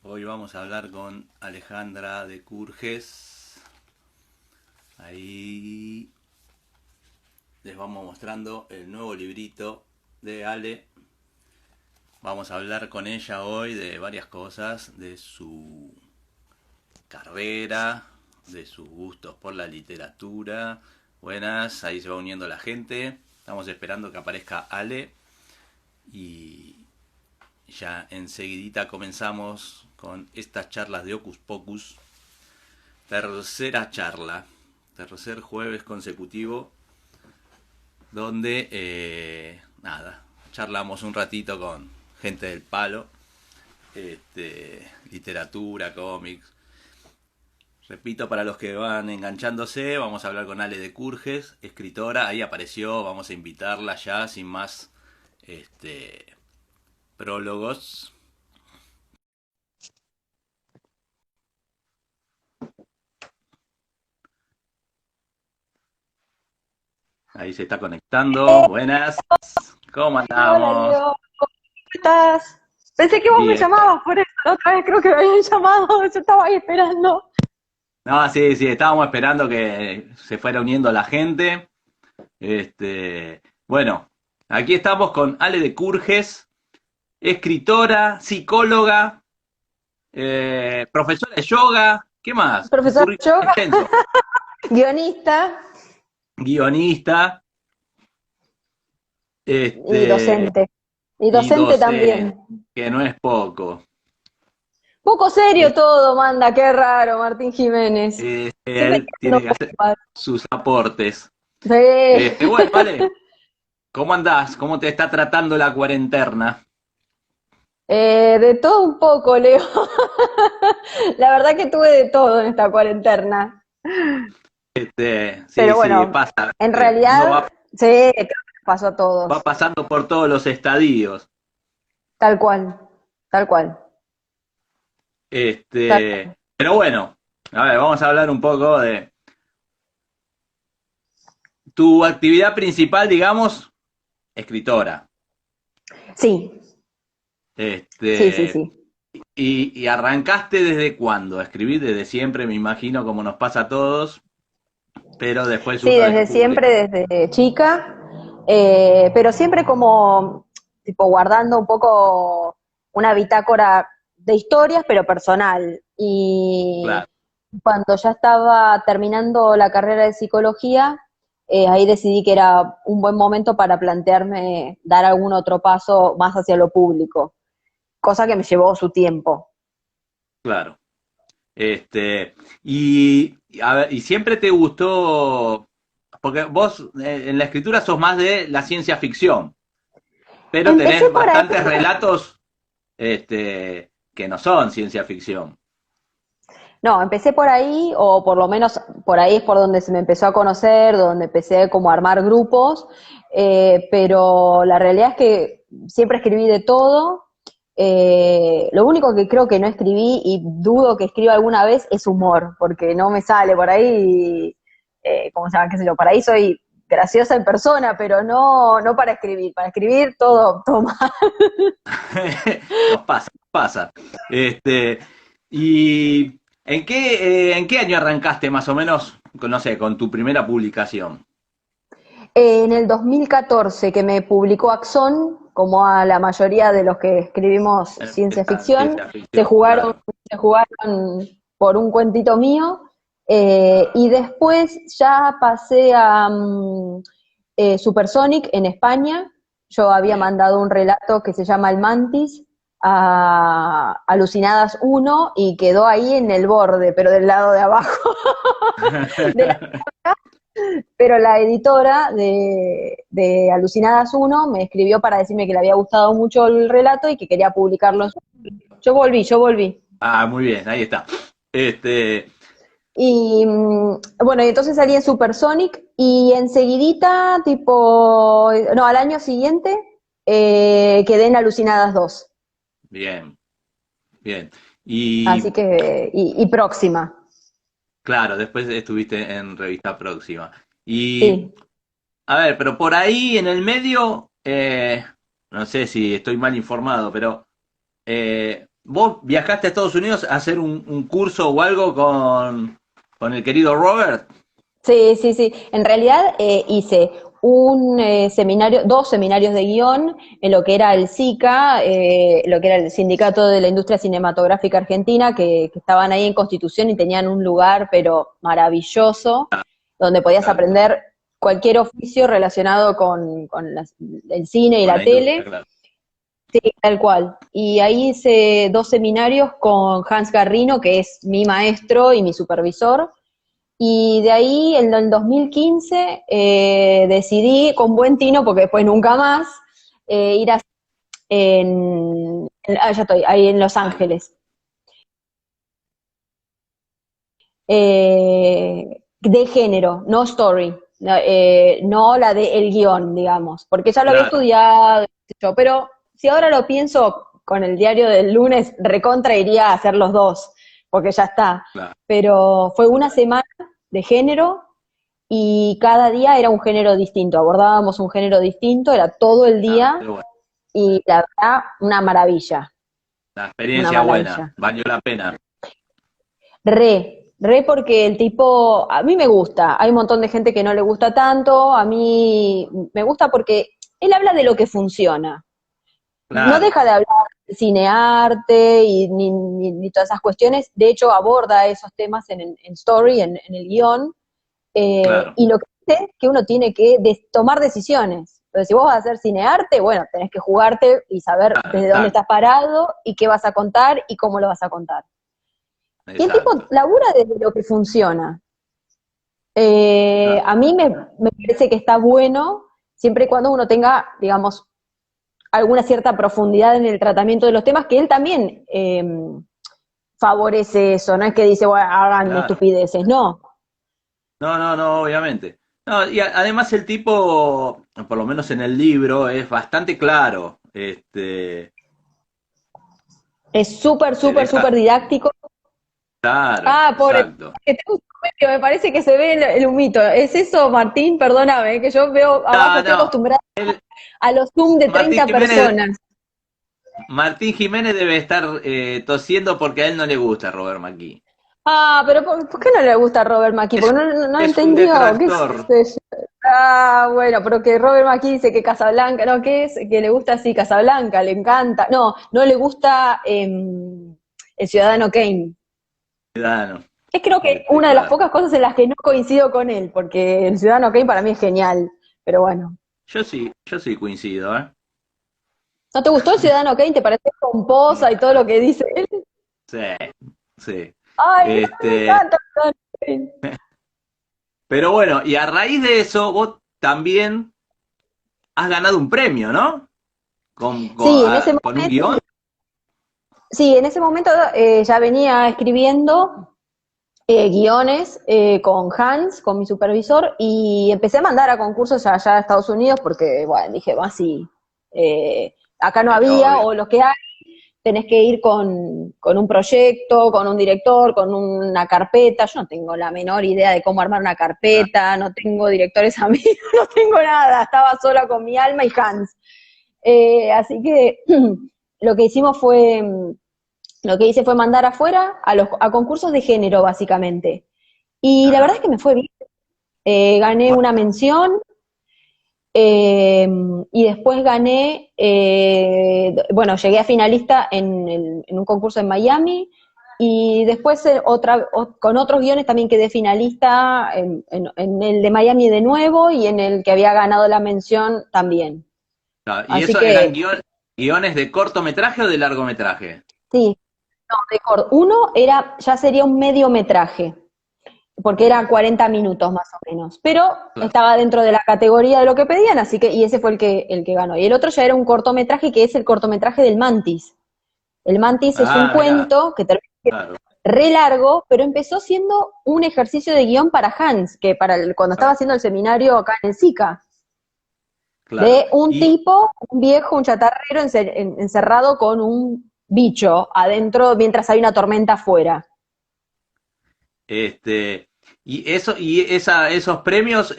Hoy vamos a hablar con Alejandra de Curges. Ahí les vamos mostrando el nuevo librito de Ale. Vamos a hablar con ella hoy de varias cosas, de su carrera, de sus gustos por la literatura. Buenas, ahí se va uniendo la gente. Estamos esperando que aparezca Ale y ya enseguidita comenzamos con estas charlas de Hocus Pocus. Tercera charla, tercer jueves consecutivo, donde charlamos un ratito con gente del palo, literatura, cómics. Repito, para los que van enganchándose, vamos a hablar con Ale de Curges, escritora, ahí apareció, vamos a invitarla ya sin más prólogos. Ahí se está conectando. Buenas. ¿Cómo Hola, andamos? Leo. ¿Cómo estás? Pensé que vos me Bien. llamabas por eso. La otra vez creo que me habían llamado. Yo estaba ahí esperando. No, sí, sí, estábamos esperando que se fuera uniendo la gente. Bueno, aquí estamos con Ale de Curges, escritora, psicóloga, profesora de yoga. ¿Qué más? Un Profesor currículum yoga, extenso. guionista Guionista, y este, docente. Y y docente docente, también. que no es poco. Poco serio todo, manda. Qué raro, Martín Jiménez. Siempre Él queriendo tiene que hacer ocupar. sus aportes. Sí. Bueno, Ale, ¿cómo andás? ¿Cómo te está tratando la cuarentena? De todo un poco, Leo. La verdad que tuve de todo en esta cuarentena. Sí, Pero sí, bueno, pasa. en Uno realidad, sí, creo que pasó a va todos. pasando por todos los estadios. Tal cual, tal cual. Pero bueno, a ver, vamos a hablar un poco de tu actividad principal, digamos, escritora. Sí, sí, sí, Este, sí. y arrancaste desde cuándo? Escribir desde siempre, me imagino, como nos pasa a todos, pero después Sí, uno desde descubre. siempre, desde chica, pero siempre como, tipo, guardando un poco una bitácora de historias, pero personal. Y Claro, cuando ya estaba terminando la carrera de psicología, ahí decidí que era un buen momento para plantearme dar algún otro paso más hacia lo público, cosa que me llevó su tiempo. claro. A ver, y siempre te gustó, porque vos en la escritura sos más de la ciencia ficción, pero Empecé tenés por ahí. bastantes relatos que no son ciencia ficción. No, empecé por ahí, o por lo menos por ahí es por donde se me empezó a conocer, donde empecé como a armar grupos, pero la realidad es que siempre escribí de todo. Lo único que creo que no escribí y dudo que escriba alguna vez es humor, porque no me sale por ahí, ¿cómo se llama? ¿Qué sé yo? Por ahí soy graciosa en persona, pero no para escribir todo mal. Nos pasa, nos pasa. Este, ¿Y en qué año arrancaste más o menos, no sé, con tu primera publicación? En el 2014 que me publicó Axón, como a la mayoría de los que escribimos ciencia Esa ficción, ciencia se ficción, jugaron, claro. se jugaron por un cuentito mío, y después ya pasé a Supersonic en España. Yo había Bien. mandado un relato que se llama El Mantis a Alucinadas uno y quedó ahí en el borde, pero del lado de abajo de la. Pero la editora de Alucinadas uno me escribió para decirme que le había gustado mucho el relato y que quería publicarlo en su. Yo volví, yo volví. Ah, muy bien, ahí está. Este, Y bueno, y entonces salí en Supersonic y enseguidita, tipo, no, al año siguiente, quedé en Alucinadas dos. Bien, bien. Así Y que, y próxima. claro, después estuviste en Revista Próxima. Y, Sí. a ver, pero por ahí en el medio, no sé si estoy mal informado, pero ¿Vos viajaste a Estados Unidos a hacer un curso o algo con el querido Robert? Sí, sí, sí. En realidad hice un seminario, dos seminarios de guión en lo que era el SICA, lo que era el Sindicato de la Industria Cinematográfica Argentina, que estaban ahí en Constitución y tenían un lugar, pero maravilloso, donde podías Claro, aprender cualquier oficio relacionado el cine y con la la industria, tele. claro. Sí, tal cual. Y ahí hice dos seminarios con Hans Garrino, que es mi maestro y mi supervisor. Y de ahí, en el 2015, decidí, con buen tino, porque después nunca más, ir a ya estoy, ahí en Los Ángeles. De género, no story, no la de el guión, digamos, porque ya lo había Claro, estudiado, qué sé yo, pero si ahora lo pienso con el diario del lunes, recontra iría a hacer los dos, porque ya está. claro. Pero fue una semana de género y cada día era un género distinto, abordábamos un género distinto, era todo el Ah, día pero bueno, y la verdad, la una experiencia buena, maravilla. valió la pena. Re porque el tipo, a mí me gusta, hay un montón de gente que no le gusta tanto, a mí me gusta porque él habla de lo que funciona, no Claro, deja de hablar de cinearte y ni todas esas cuestiones, de hecho aborda esos temas en Story, en el guión, claro. y lo que dice es que uno tiene que tomar decisiones. Entonces, si vos vas a hacer cinearte, bueno, tenés que jugarte y saber Claro, desde dónde exacto, estás parado y qué vas a contar y cómo lo vas a contar. Y el tipo exacto. labura desde lo que funciona. Claro. A mí me parece que está bueno siempre y cuando uno tenga, digamos, alguna cierta profundidad en el tratamiento de los temas, que él también favorece eso, no es que dice, bueno, hagan Claro. estupideces, no. No, no, no, obviamente. No, y además el tipo, por lo menos en el libro, es bastante claro. Es súper, Te súper, deja súper didáctico. claro, Ah, pobre, exacto. que tengo un sueño, me parece que se ve el humito. ¿Es eso, Martín? Perdóname, que yo veo abajo, No, estoy no. acostumbrada Él, a los Zoom de Martín 30 Jiménez, personas. Martín Jiménez debe estar tosiendo porque a él no le gusta Robert McKee. Ah, pero ¿por qué no le gusta a Robert McKee? Es, Porque no es un entendió, qué sé detractor. yo. Ah, bueno, pero que Robert McKee dice que Casablanca, ¿no? ¿Qué es? Que le gusta así, Casablanca, le encanta. No, no le gusta el Ciudadano Kane. Ciudadano. Es creo que una de las Claro. pocas cosas en las que no coincido con él, porque el Ciudadano Kane para mí es genial, pero bueno. Yo sí coincido, ¿eh? ¿No te gustó el Ciudadano Kane? ¿Te pareció pomposa y todo lo que dice él? Sí, sí. Ay, no, me Este, encanta el Ciudadano Kane. pero bueno, y a raíz de eso, vos también has ganado un premio, ¿no? Sí, en ese Con un momento, guión. sí, en ese momento ya venía escribiendo guiones con Hans, con mi supervisor, y empecé a mandar a concursos allá a Estados Unidos porque, bueno, dije, va, sí, acá no había, Obvio. o los que hay, tenés que ir con un proyecto, con un director, con una carpeta. Yo no tengo la menor idea de cómo armar una Claro, carpeta, no tengo directores amigos, no tengo nada, estaba sola con mi alma y Hans. Así que lo que hicimos fue, lo que hice fue mandar afuera a concursos de género, básicamente. Y la verdad ajá. es que me fue bien. Gané Bueno, una mención, y después gané, bueno, llegué a finalista en un concurso en Miami y después con otros guiones también quedé finalista en el de Miami de nuevo y en el que había ganado la mención también. claro. ¿Y Así eso eran que guiones de cortometraje o de largometraje? sí, no, récord. Uno ya sería un mediometraje, porque eran Bien, 40 minutos más o menos, pero claro. estaba dentro de la categoría de lo que pedían, así que, y ese fue el que ganó. Y el otro ya era un cortometraje que es el cortometraje del Mantis. El Mantis es un Ah, mirá, cuento que termina claro, re largo, pero empezó siendo un ejercicio de guión para Hans, que cuando estaba claro, haciendo el seminario acá en el SICA, claro. de un Y tipo, un viejo, un chatarrero encerrado con un bicho adentro mientras hay una tormenta afuera. este, esos premios,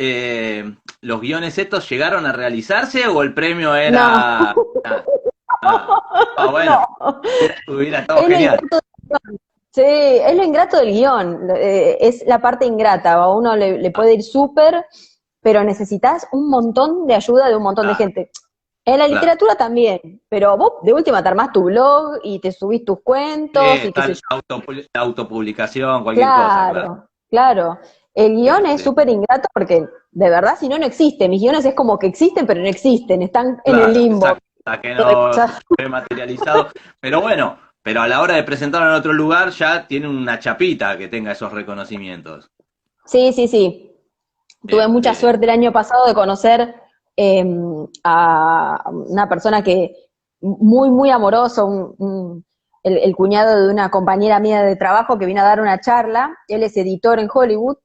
los guiones estos llegaron a realizarse o el premio No, era. Ah, Bueno, No. hubiera estado Es lo genial. ingrato del guión. Sí, es lo ingrato del guión. Es la parte ingrata. A uno le puede ir súper, pero necesitas un montón de ayuda de un montón de Claro, gente. En la claro. literatura también, pero vos de última te armás tu blog y te subís tus cuentos y qué Está sé la yo. la autopublicación, cualquier cosa, claro. Claro, claro. El guión es Este, súper ingrato porque de verdad si no, no existe. Mis guiones es como que existen, pero no existen, están en el claro, limbo. exacto. Hasta que no fue materializado. Pero bueno, pero a la hora de presentarlo en otro lugar ya tiene una chapita que tenga esos reconocimientos. Sí, sí, sí. Tuve mucha Este, suerte el año pasado de conocer eh, a una persona que muy, muy amoroso, el cuñado de una compañera mía de trabajo que vino a dar una charla. Él es editor en Hollywood,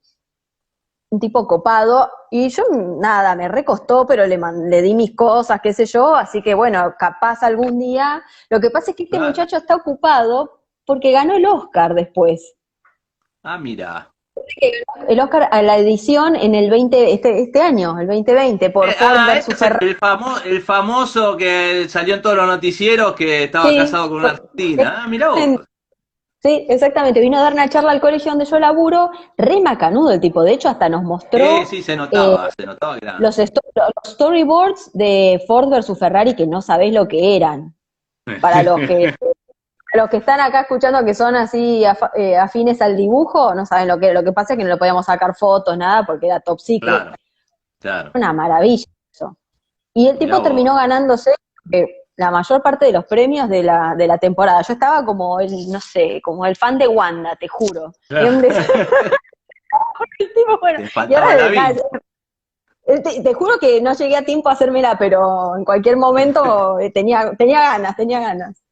un tipo copado, y yo nada, me recostó, pero le di mis cosas, qué sé yo, así que bueno, capaz algún día. Lo que pasa es que este claro. muchacho está ocupado porque ganó el Oscar después. Ah, mira. El Oscar a la edición en el 20, este año, el 2020, por Ford Este versus es Ferrari. el famoso que salió en todos los noticieros que estaba Sí, casado con una argentina. Ah, mira vos. sí, exactamente. Vino a dar una charla al colegio donde yo laburo, re macanudo el tipo. De hecho, hasta nos mostró Sí, eh, se notaba que era. los storyboards de Ford versus Ferrari que no sabés lo que eran. Para los que están acá escuchando que son así afines al dibujo, no saben lo que pasa es que no le podíamos sacar fotos, nada, porque era top secret. Claro, claro. Una maravilla eso. Y el Mirá tipo vos. terminó ganándose la mayor parte de los premios de la temporada. Yo estaba como el, no sé, como el fan de Wanda, te juro. El tipo, bueno, Te y faltaba la ahora vi. te juro que no llegué a tiempo a hacérmela, pero en cualquier momento tenía ganas, tenía ganas.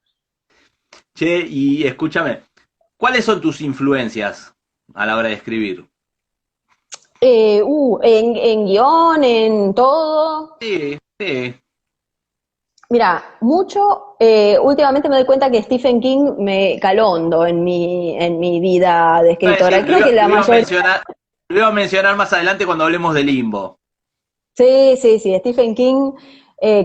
Che, y escúchame, ¿cuáles son tus influencias a la hora de escribir? En guión, en todo. Sí, sí. Mira, mucho, últimamente me doy cuenta que Stephen King me caló hondo en mi vida de Iba a escritora. decir, Creo que la mayoría. lo iba a mencionar más adelante cuando hablemos de Limbo. Sí, sí, sí, Stephen King,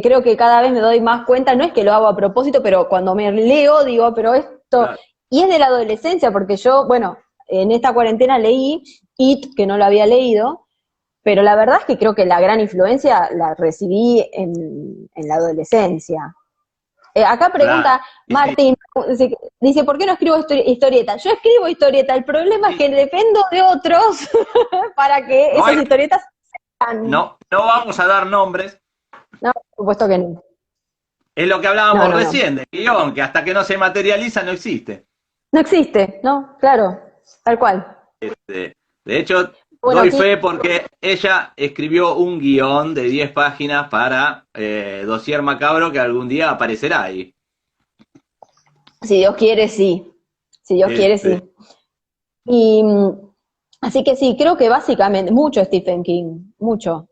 creo que cada vez me doy más cuenta, no es que lo hago a propósito, pero cuando me leo digo, pero esto, Claro, y es de la adolescencia, porque yo, bueno, en esta cuarentena leí It, que no lo había leído, pero la verdad es que creo que la gran influencia la recibí en la adolescencia. Acá claro. pregunta Sí, sí, Martín, dice, ¿por qué no escribo historietas? Yo escribo historietas, el problema es sí. que dependo de otros para que No esas hay, historietas sean. no vamos a dar nombres. No, por supuesto que no. Es lo que No, hablábamos no, no. recién, de guión, que hasta que no se materializa no existe. No existe, ¿no? Claro, tal cual. De hecho, Bueno, doy aquí, fe porque ella escribió un guión de 10 páginas para Dossier Macabro que algún día aparecerá ahí. si Dios quiere, sí. Si Dios quiere, Este, sí. Y así que sí, creo que básicamente, mucho Stephen King, mucho.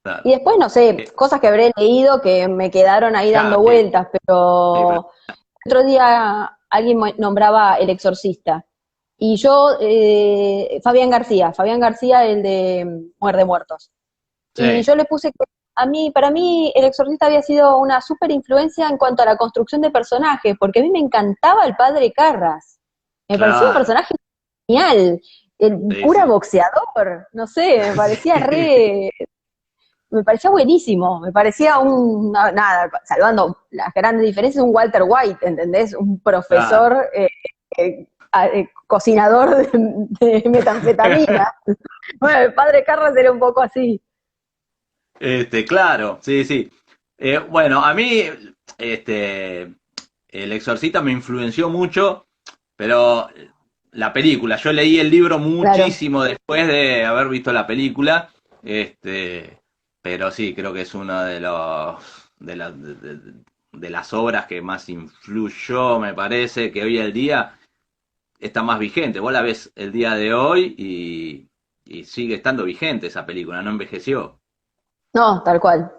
claro. Y después, no sé, Eh, cosas que habré leído que me quedaron ahí claro, dando sí, vueltas, sí, pero otro día alguien nombraba El Exorcista. Y yo, Fabián García, el de Muerde Muertos. Y sí, yo le puse que para mí, El Exorcista había sido una súper influencia en cuanto a la construcción de personajes, porque a mí me encantaba el padre Carras. Me parecía un claro, personaje genial, el sí, cura sí. boxeador, no sé, me parecía buenísimo, me parecía nada, salvando las grandes diferencias, un Walter White, ¿entendés? Un Claro. profesor cocinador de metanfetamina. Bueno, el padre Carras era un poco así. Claro, sí, sí. Bueno, a mí, este, El Exorcista me influenció mucho, pero la película, yo leí el libro Claro. muchísimo después de haber visto la película, este, pero sí, creo que es uno de de las obras que más influyó, me parece, que hoy en día está más vigente. Vos la ves el día de hoy y sigue estando vigente esa película, no envejeció. No, tal cual.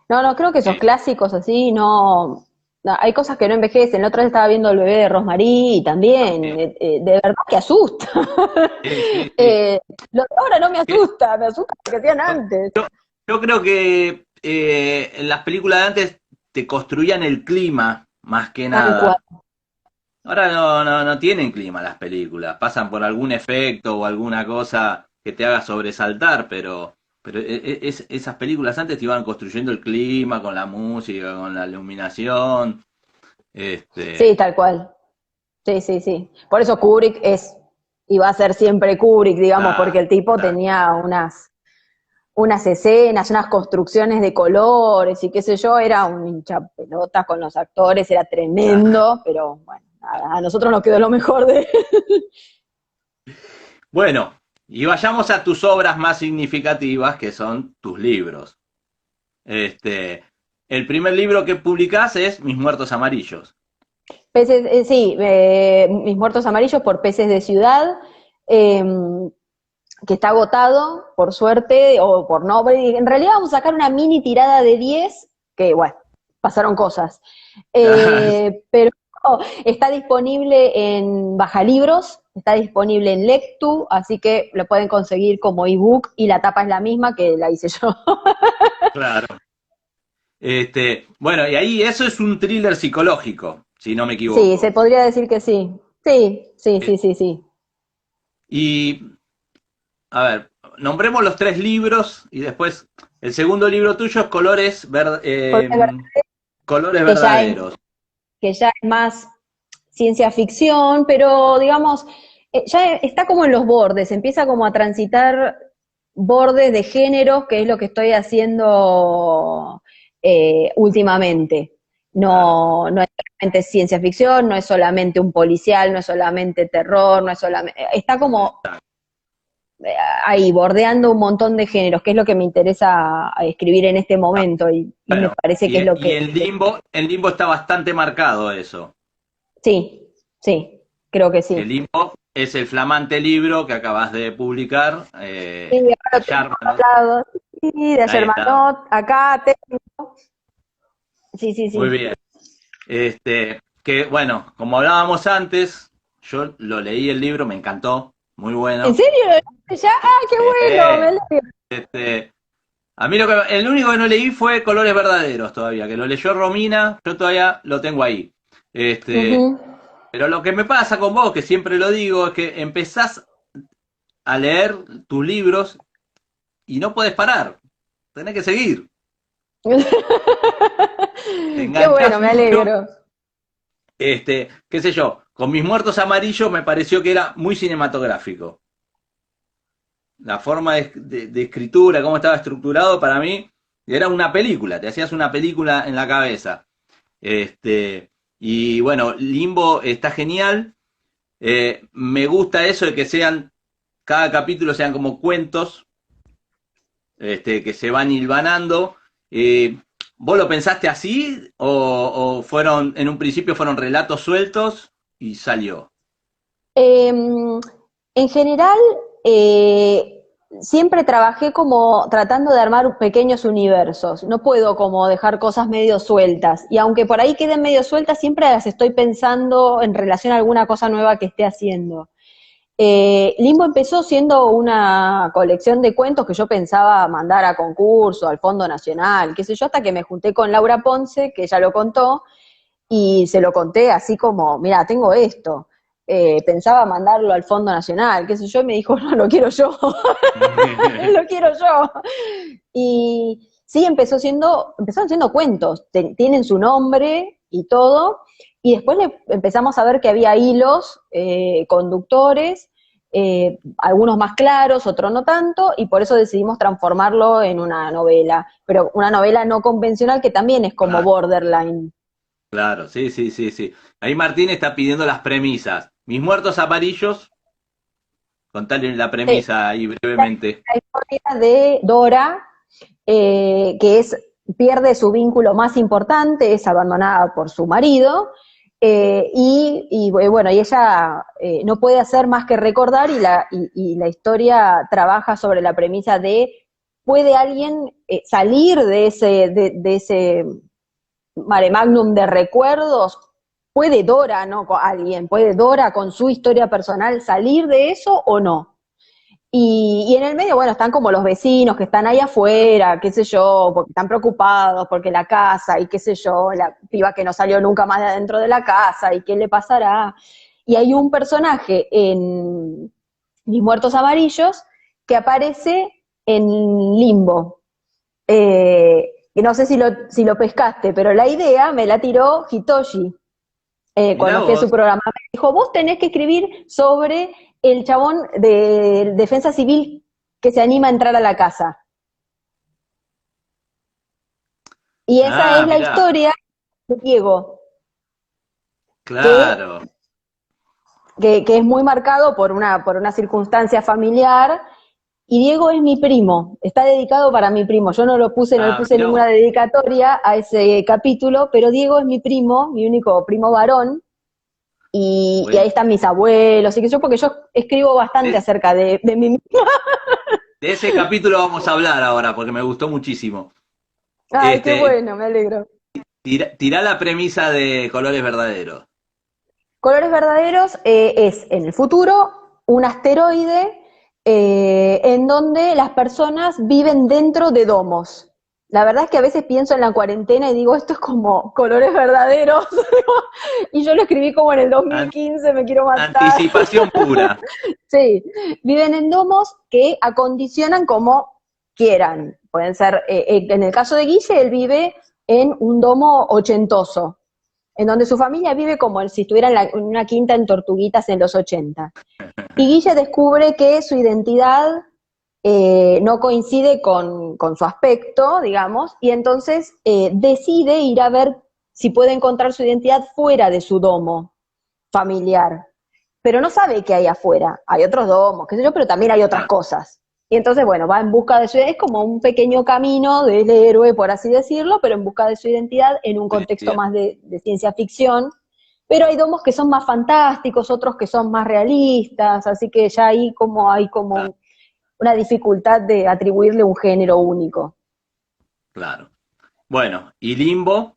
No, no, creo que esos clásicos así, no, hay cosas que no envejecen. La otra vez estaba viendo El bebé de Rosmarie y también, También. de verdad que asusta. Sí, sí, sí. Lo de ahora no Que me asusta lo que hacían yo, antes. yo creo que en las películas de antes te construían el clima más que tal cual. nada. Ahora no tienen clima las películas, pasan por algún efecto o alguna cosa que te haga sobresaltar, pero esas películas antes te iban construyendo el clima con la música, con la iluminación, Sí, este, tal cual. Sí, sí, sí. Por eso Kubrick es, y va a ser siempre Kubrick, digamos, porque ah, el tipo ah, tenía unas escenas, unas construcciones de colores y qué sé yo, era un hincha pelotas con los actores, era ah. tremendo, pero bueno, nada, a nosotros nos quedó lo mejor de... Bueno, y vayamos a tus obras más significativas, que son tus libros. Este, el primer libro que publicás es Mis Muertos Amarillos. Peces, sí, Mis Muertos Amarillos por Peces de Ciudad, eh, que está agotado, por suerte, o por no, en realidad vamos a sacar una mini tirada de 10 que bueno, pasaron cosas. Pero está disponible en Bajalibros, está disponible en Lectu, así que lo pueden conseguir como ebook y la tapa es la misma que la hice yo. Claro. Bueno, y ahí eso es un thriller psicológico, si no me Sí, se equivoco. podría decir que sí. Sí, sí, Eh, sí, sí, sí. Y, a ver, nombremos los tres libros y después el segundo libro tuyo es Colores Que ya es, Verdaderos. que ya es más ciencia ficción, pero digamos, ya está como en los bordes, empieza como a transitar bordes de géneros, que es lo que estoy haciendo últimamente. Claro, No es solamente ciencia ficción, no es solamente un policial, no es solamente terror, no es solamente, está como exacto. eh, ahí bordeando un montón de géneros, que es lo que me interesa escribir en este momento y me Bueno, parece que es lo y que en Limbo está bastante marcado eso. sí, sí, creo que El sí. Limbo es el flamante libro que acabas de publicar, Sí, ahora lo tengo allá, al ¿no? lado. Sí, de Ahí ayer está, Manot, acá, sí, sí, muy sí. bien. Que bueno, como hablábamos antes, yo lo leí el libro, me encantó, muy ¿En bueno. serio? ¿Ya? ¡Ah, qué bueno! Me Eh, alegro. este, a mí el único que no leí fue Colores Verdaderos todavía, que lo leyó Romina, yo todavía lo tengo ahí. Este, Ujú. pero lo que me pasa con vos, que siempre lo digo, es que empezás a leer tus libros y no podés parar, tenés que seguir. Te Qué bueno, enganchás me mucho. alegro. Qué sé yo, con Mis Muertos Amarillos me pareció que era muy cinematográfico. La forma de escritura, cómo estaba estructurado, para mí era una película, te hacías una película en la cabeza. Y bueno, Limbo está genial. Me gusta eso de que cada capítulo sean como cuentos, que se van hilvanando. Eh, ¿Vos lo pensaste así o fueron, en un principio fueron relatos sueltos y salió? En general, eh, siempre trabajé como tratando de armar pequeños universos. No puedo como dejar cosas medio sueltas. Y aunque por ahí queden medio sueltas, siempre las estoy pensando en relación a alguna cosa nueva que esté haciendo. Limbo empezó siendo una colección de cuentos que yo pensaba mandar a concurso, al Fondo Nacional, qué sé yo, hasta que me junté con Laura Ponce, que ella lo contó, y se lo conté así como, mira, tengo esto. Pensaba mandarlo al Fondo Nacional, qué sé yo, y me dijo, no, lo quiero yo, lo quiero yo. Y sí, empezaron siendo cuentos, tienen su nombre y todo, y después empezamos a ver que había hilos conductores, algunos más claros, otros no tanto, y por eso decidimos transformarlo en una novela, pero una novela no convencional que también es como Claro, borderline. claro, sí, sí, sí, sí. Ahí Martín está pidiendo las premisas. Mis muertos amarillos, contale la Sí, premisa ahí brevemente. la historia de Dora, que pierde su vínculo más importante, es abandonada por su marido, bueno, y ella no puede hacer más que recordar y la historia trabaja sobre la premisa de, ¿puede alguien salir de ese mare magnum de recuerdos? ¿Puede Dora, no alguien, puede Dora con su historia personal salir de eso o no? Y en el medio, bueno, están como los vecinos que están ahí afuera, qué sé yo, porque están preocupados, porque la casa, y qué sé yo, la piba que no salió nunca más de adentro de la casa, y qué le pasará. Y hay un personaje en Mis Muertos Amarillos que aparece en Limbo. Que no sé si lo pescaste, pero la idea me la tiró Hitoshi Mirá cuando fui a su vos. programa. Me dijo, vos tenés que escribir sobre el chabón de defensa civil que se anima a entrar a la casa. Y esa Ah, es la mirá, historia de Diego, que, claro. que es muy marcado por una circunstancia familiar. Y Diego es mi primo, está dedicado para mi primo. Yo no lo puse, no le Ah, puse mirá ninguna vos. dedicatoria a ese capítulo, pero Diego es mi primo, mi único primo varón, y ahí Bueno, están mis abuelos, y que yo, porque yo escribo bastante de, acerca de mi... de ese capítulo vamos a hablar ahora, porque me gustó muchísimo. Ay, qué Este, bueno, me alegro. tirá la premisa de Colores Verdaderos. Colores Verdaderos es en el futuro un asteroide en donde las personas viven dentro de domos. La verdad es que a veces pienso en la cuarentena y digo, esto es como Colores Verdaderos. Y yo lo escribí como en el An- 2015, me quiero matar. anticipación pura. Sí, viven en domos que acondicionan como quieran. Pueden ser, en el caso de Guille, él vive en un domo ochentoso, en donde su familia vive como si estuviera en una quinta en Tortuguitas en los 80. Y Guille descubre que su identidad no coincide con su aspecto, digamos, y entonces decide ir a ver si puede encontrar su identidad fuera de su domo familiar. Pero no sabe qué hay afuera. Hay otros domos, qué sé yo, pero también hay otras Ah, cosas. Y entonces, bueno, va en busca de su identidad, es como un pequeño camino del héroe, por así decirlo, pero en busca de su identidad en un contexto identidad. más de ciencia ficción. Pero hay domos que son más fantásticos, otros que son más realistas, así que ya ahí como hay Claro, como una dificultad de atribuirle un género único. claro. Bueno, y Limbo,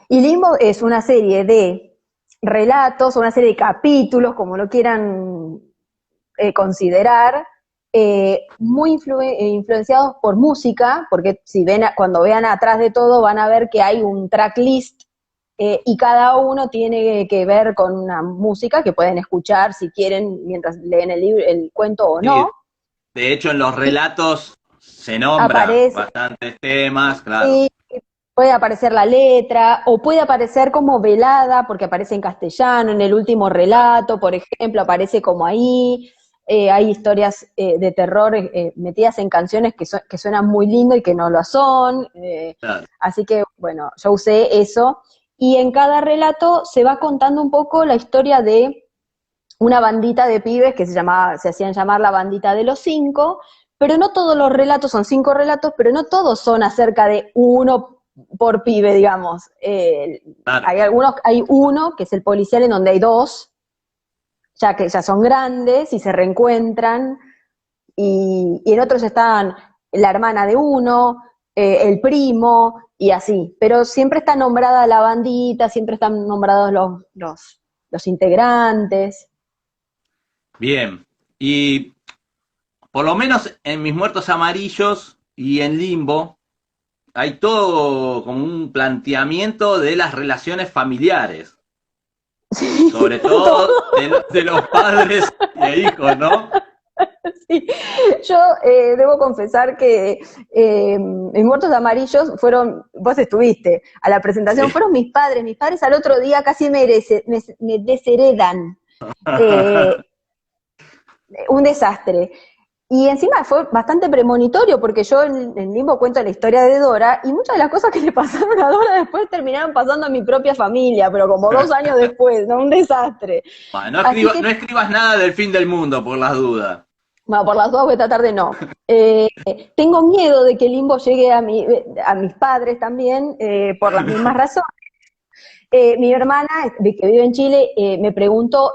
Y Limbo es una serie de relatos, una serie de capítulos, como lo quieran considerar, muy influenciados por música, porque si ven, cuando vean atrás de todo van a ver que hay un tracklist y cada uno tiene que ver con una música que pueden escuchar si quieren mientras leen el libro, el cuento o sí, no. de hecho en los Y relatos se nombra aparece, bastantes temas, claro. sí, puede aparecer la letra, o puede aparecer como velada, porque aparece en castellano, en el último Claro, relato, por ejemplo, aparece como ahí. Hay historias de terror metidas en canciones que suenan muy lindo y que no lo son. claro. Así que, bueno, yo usé eso. Y en cada relato se va contando un poco la historia de una bandita de pibes que se hacían llamar la bandita de los cinco, pero no todos los relatos, son cinco relatos, pero no todos son acerca de uno por pibe, digamos. Claro. Hay uno que es el policial en donde hay dos, ya que ya son grandes y se reencuentran, y en otros están la hermana de uno, el primo, y así. Pero siempre está nombrada la bandita, siempre están nombrados los integrantes. Bien. Y por lo menos en Mis Muertos Amarillos y en Limbo hay todo como un planteamiento de las relaciones familiares, Sí, sobre todo de los padres e hijos, ¿no? sí. Yo debo confesar que mis muertos amarillos fueron, vos estuviste a la presentación, Sí. fueron mis padres al otro día casi me desheredan. Eh, un desastre. Y encima fue bastante premonitorio porque yo en Limbo cuento la historia de Dora y muchas de las cosas que le pasaron a Dora después terminaron pasando a mi propia familia, pero como 2 años después, ¿no? Un desastre. Bueno, Así que no escribas nada del fin del mundo por las dudas. bueno, por las dudas voy a tratar de no. Eh, Tengo miedo de que Limbo llegue a mis padres también, por las mismas razones. Mi hermana, que vive en Chile, me preguntó,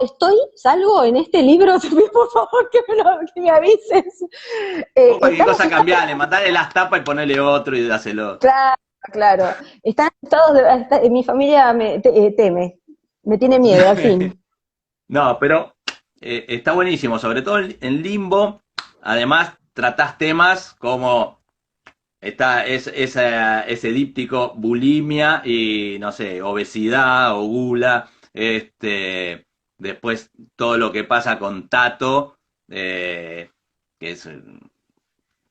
¿salgo en este libro? Te pido, por favor, que me avises. O cualquier Están cosa asustados, cambiarle, mandale las tapas y ponerle otro y dáselo. claro, claro. Están asustados, mi familia teme, me tiene miedo, al fin. No, pero está buenísimo, sobre todo en Limbo. Además, tratás temas como ese díptico bulimia y, no sé, obesidad o gula. Después todo lo que pasa con Tato, que es,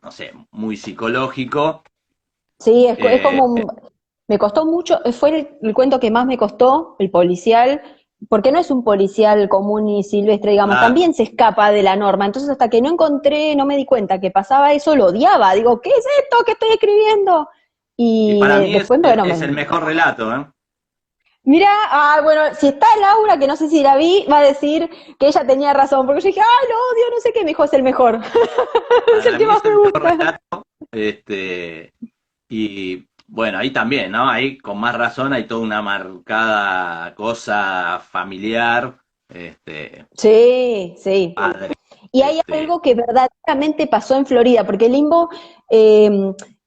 no sé, muy psicológico. Sí, es Eh, como me costó mucho, fue el cuento que más me costó, el policial, porque no es un policial común y silvestre, digamos, claro. también se escapa de la norma. Entonces, hasta que no encontré, no me di cuenta que pasaba eso, lo odiaba. Digo, ¿qué es esto que estoy escribiendo? Y para mí Después, bueno, es el mejor relato, ¿eh? mira, bueno, si está Laura, que no sé si la vi, va a decir que ella tenía razón, porque yo dije, lo odio, no sé qué, me dijo, es el mejor, es el Para que mí más es me el mejor gusta. relato. Y bueno, ahí también, ¿no? Ahí con más razón hay toda una marcada cosa familiar, Sí, sí. padre, Y hay este, algo que verdaderamente pasó en Florida, porque Limbo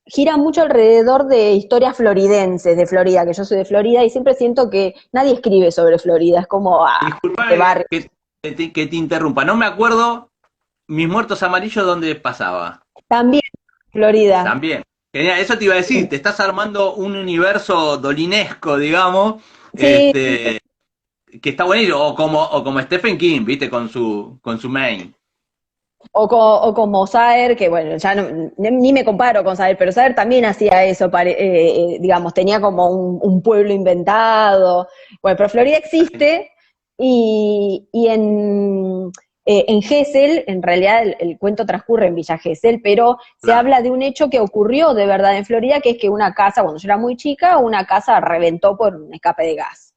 gira mucho alrededor de historias floridenses de Florida, que yo soy de Florida y siempre siento que nadie escribe sobre Florida, es como, este disculpame barrio. que te interrumpa, no me acuerdo Mis Muertos Amarillos dónde pasaba. También Florida. También. Genial, eso te iba a decir, te estás armando un universo dolinesco, digamos, Sí, que está buenísimo, o como Stephen King, ¿viste? Con su main. o como Saer, que bueno, ya ni me comparo con Saer, pero Saer también hacía eso, digamos, tenía como un pueblo inventado. Bueno, pero Florida existe y en Gesell, en realidad el cuento transcurre en Villa Gesell, pero se Claro. habla de un hecho que ocurrió de verdad en Florida, que es que una casa, cuando yo era muy chica, una casa reventó por un escape de gas.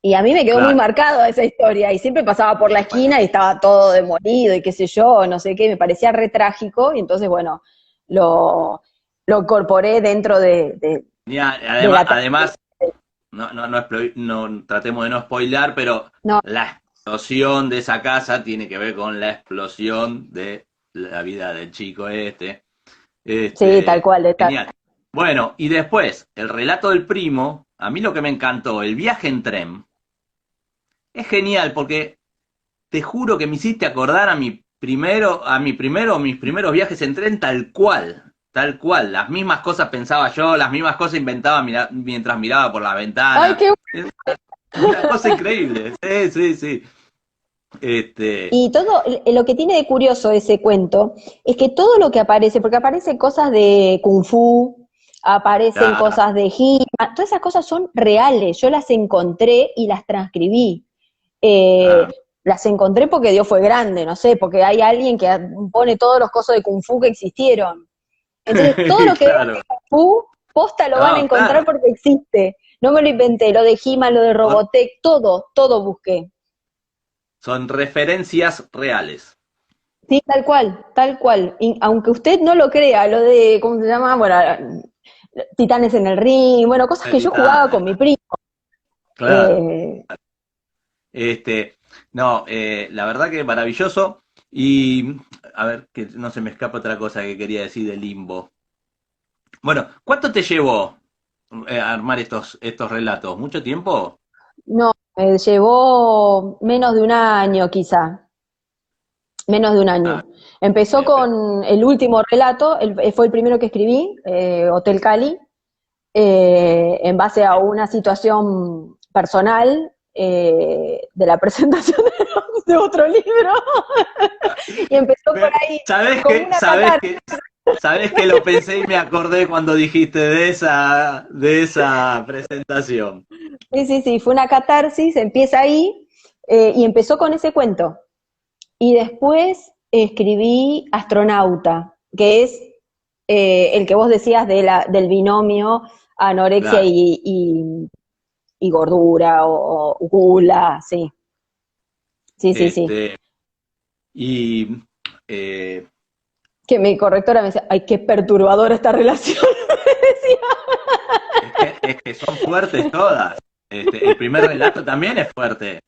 Y a mí me quedó muy Claro. marcado esa historia, y siempre pasaba por la esquina y estaba todo demolido y qué sé yo, no sé qué, me parecía re trágico, y entonces, bueno, lo, lo incorporé dentro de Además, la además no, tratemos de no spoilar, pero no, la explosión de esa casa tiene que ver con la explosión de la vida del chico este. sí, tal cual, Genial. Bueno, y después, el relato del primo, a mí lo que me encantó, el viaje en tren, es genial porque te juro que me hiciste acordar a mis primeros viajes en tren tal cual, las mismas cosas pensaba yo, las mismas cosas inventaba mientras miraba por la ay, ventana. qué Es una cosa increíble, sí, sí, sí. Este, Y todo lo que tiene de curioso ese cuento es que todo lo que aparece, porque aparecen cosas de Kung Fu, aparecen claro, cosas de He-Man, todas esas cosas son reales, yo las encontré y las transcribí. claro. Las encontré porque Dios fue grande, no sé, porque hay alguien que pone todos los cosos de Kung Fu que existieron. Entonces, todo lo que vean Claro, de Kung Fu, posta lo van a no, encontrar claro. porque existe. No me lo inventé, lo de He-Man, lo de Son, Robotech, todo busqué. son referencias reales. Sí, tal cual, tal cual. Y aunque usted no lo crea, lo de, ¿cómo se llama? Bueno, Titanes en el ring, bueno, cosas que yo jugaba Titanes, con mi primo. claro. Eh, Este, no, la verdad que maravilloso. Y a ver, que no se me escapa otra cosa que quería decir de Limbo. Bueno, ¿cuánto te llevó armar estos relatos? ¿Mucho tiempo? no, me llevó menos de un año quizá, menos de un Ah, año. Empezó bien, pero con el último relato, fue el primero que escribí, Hotel Cali, en base a una situación personal de la presentación de otro libro, y empezó por ahí ¿sabés como qué? una catarsis. ¿Sabés que lo pensé y me acordé cuando dijiste de esa presentación? Sí, sí, sí, fue una catarsis, empieza ahí, y empezó con ese cuento. Y después escribí Astronauta, que es el que vos decías del binomio anorexia Claro. y gordura o gula, sí, sí, sí, sí. Este, y eh, Que mi correctora me decía, ay, qué perturbadora esta relación, me decía. es que son fuertes todas. El primer relato también es fuerte.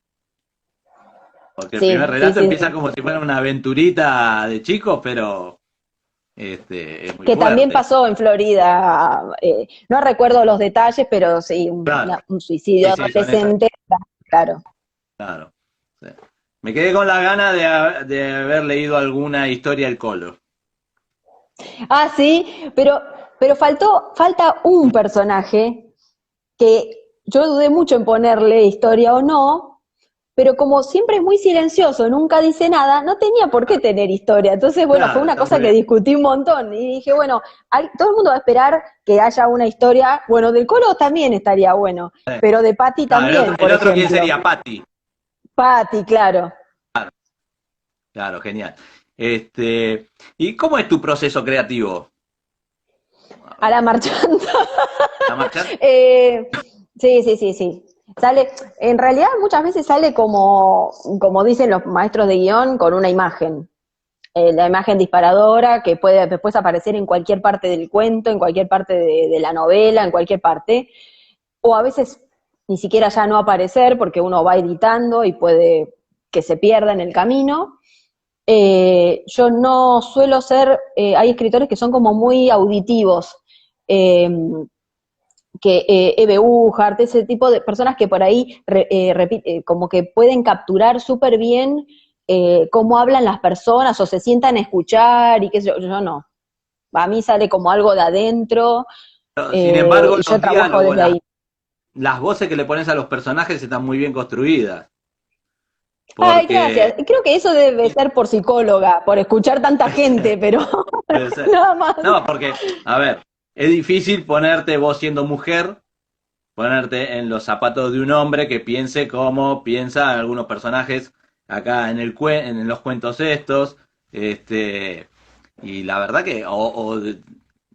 Porque el primer Sí, sí, relato sí, empieza sí. como si fuera una aventurita de chicos, pero es muy Que también fuerte. pasó en Florida, no recuerdo los detalles, pero sí, Claro, un suicidio sí, sí, son esas, adolescente, claro. claro. Sí. Me quedé con la gana de haber leído alguna historia del Colo. Ah, sí, pero falta un personaje que yo dudé mucho en ponerle historia o no, pero como siempre es muy silencioso, nunca dice nada, no tenía por qué tener historia. Entonces, bueno, fue Claro, una está cosa muy que bien. discutí un montón y dije, bueno, todo el mundo va a esperar que haya una historia, bueno, del Colo también estaría bueno, pero de Patty No, también, el por otro quién ejemplo. sería, Patty. Patty, claro. Claro, genial. ¿Y cómo es tu proceso creativo? A la marchanda. ¿A marchar? Eh, sí, sí, sí, sí. Sale, en realidad muchas veces sale como dicen los maestros de guión, con una imagen. La imagen disparadora que puede después aparecer en cualquier parte del cuento, en cualquier parte de la novela, en cualquier parte. O a veces ni siquiera ya no aparecer porque uno va editando y puede que se pierda en el camino. Yo no suelo ser, hay escritores que son como muy auditivos, eh, que Eve Uhart, ese tipo de personas que por ahí como que pueden capturar súper bien cómo hablan las personas o se sientan a escuchar y qué sé yo no. A mí sale como algo de adentro Sin embargo, y yo los trabajo diálogos, desde ahí. las voces que le pones a los personajes están muy bien construidas. Ay, Porque gracias. Creo que eso debe ser por psicóloga, por escuchar tanta gente, pero puede ser. nada más. No, porque, a ver, es difícil ponerte vos siendo mujer, ponerte en los zapatos de un hombre que piense como piensan algunos personajes acá en los cuentos estos. Este, y la verdad que,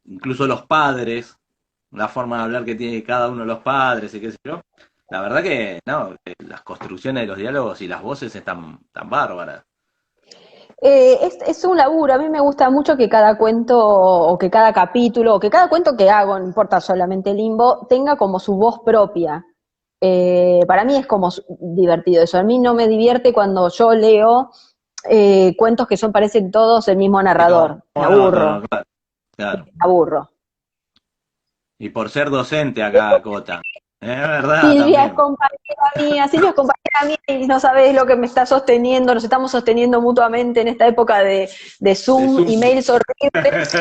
incluso los padres, la forma de hablar que tiene cada uno de los padres y qué sé yo. La verdad que, no, las construcciones de los diálogos y las voces están tan bárbaras. Es un laburo, a mí me gusta mucho que cada cuento o que cada capítulo o que cada cuento que hago, no importa solamente Limbo, tenga como su voz propia. Para mí es como divertido eso. A mí no me divierte cuando yo leo cuentos que son parecen todos el mismo Y como narrador. monótono, claro, claro. Me aburro. Y por ser docente acá, Cota. Es verdad Silvia es también. Silvia es compañera mía y no sabés lo que me está sosteniendo, nos estamos sosteniendo mutuamente en esta época de De Zoom, Zoom. emails horribles y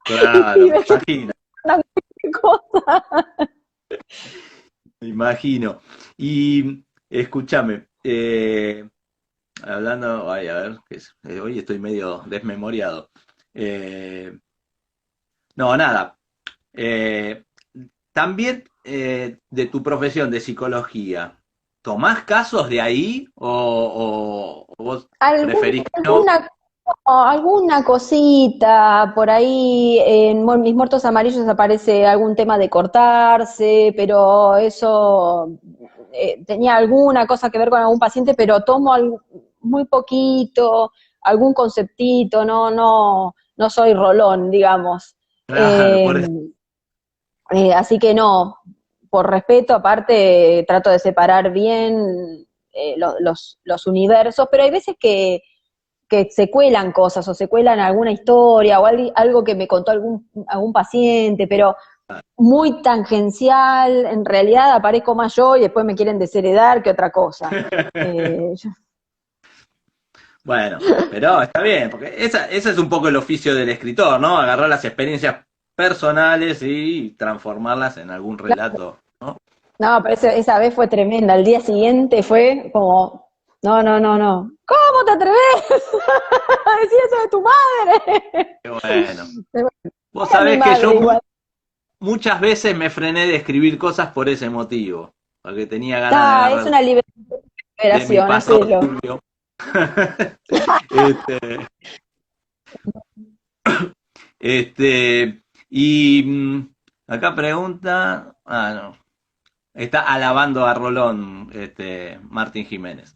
Claro, me imagino, mandan cosas. me imagino. Y escúchame, hablando, ay, a ver, hoy estoy medio desmemoriado. Eh, no, nada. Eh, También de tu profesión de psicología, ¿tomás casos de ahí o vos preferís que no? Alguna, alguna cosita por ahí, en Mis Muertos Amarillos aparece algún tema de cortarse, pero eso tenía alguna cosa que ver con algún paciente, pero tomo muy poquito, algún conceptito, no soy rolón, digamos. Claro, Eh, por eso. Así que no, por respeto, aparte trato de separar bien los universos, pero hay veces que se cuelan cosas o se cuelan alguna historia o algo que me contó algún paciente, pero muy tangencial, en realidad aparezco más yo y después me quieren desheredar que otra cosa. Yo Bueno, pero está bien, porque ese es un poco el oficio del escritor, ¿no? Agarrar las experiencias personales y transformarlas en algún relato, ¿no? no, pero esa vez fue tremenda. Al día siguiente fue como, no. ¿Cómo te atreves a decir eso de tu madre? Qué bueno. Vos Era mi sabés que yo madre igual. muchas veces me frené de escribir cosas por ese motivo, porque tenía ganas de Ah, es agarrar una de mi liberación, pasado hacelo. turbio. Este, y acá pregunta, no, está alabando a Rolón, Martín Jiménez.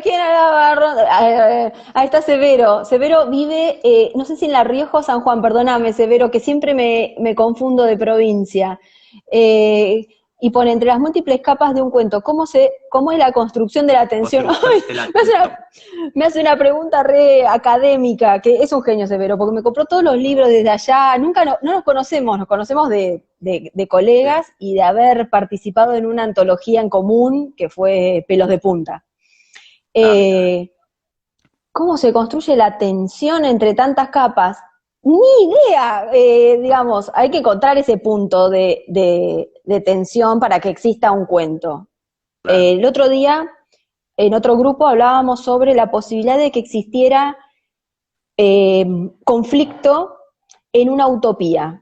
¿Quién era? Ahí está Severo. Severo vive, no sé si en La Rioja o San Juan, perdóname, Severo, que siempre me confundo de provincia. Eh, y pone entre las múltiples capas de un cuento, ¿cómo es la construcción de la tensión? Construcción Ay, de la me hace atención. me hace una pregunta re académica, que es un genio Severo, porque me compró todos los libros desde allá, nunca no nos conocemos de Sí. colegas y de haber participado en una antología en común que fue Pelos de Punta. Claro. Eh, ¿Cómo se construye la tensión entre tantas capas? Ni idea, digamos, hay que encontrar ese punto de tensión para que exista un cuento. Claro. El otro día, en otro grupo, hablábamos sobre la posibilidad de que existiera eh, conflicto en una utopía.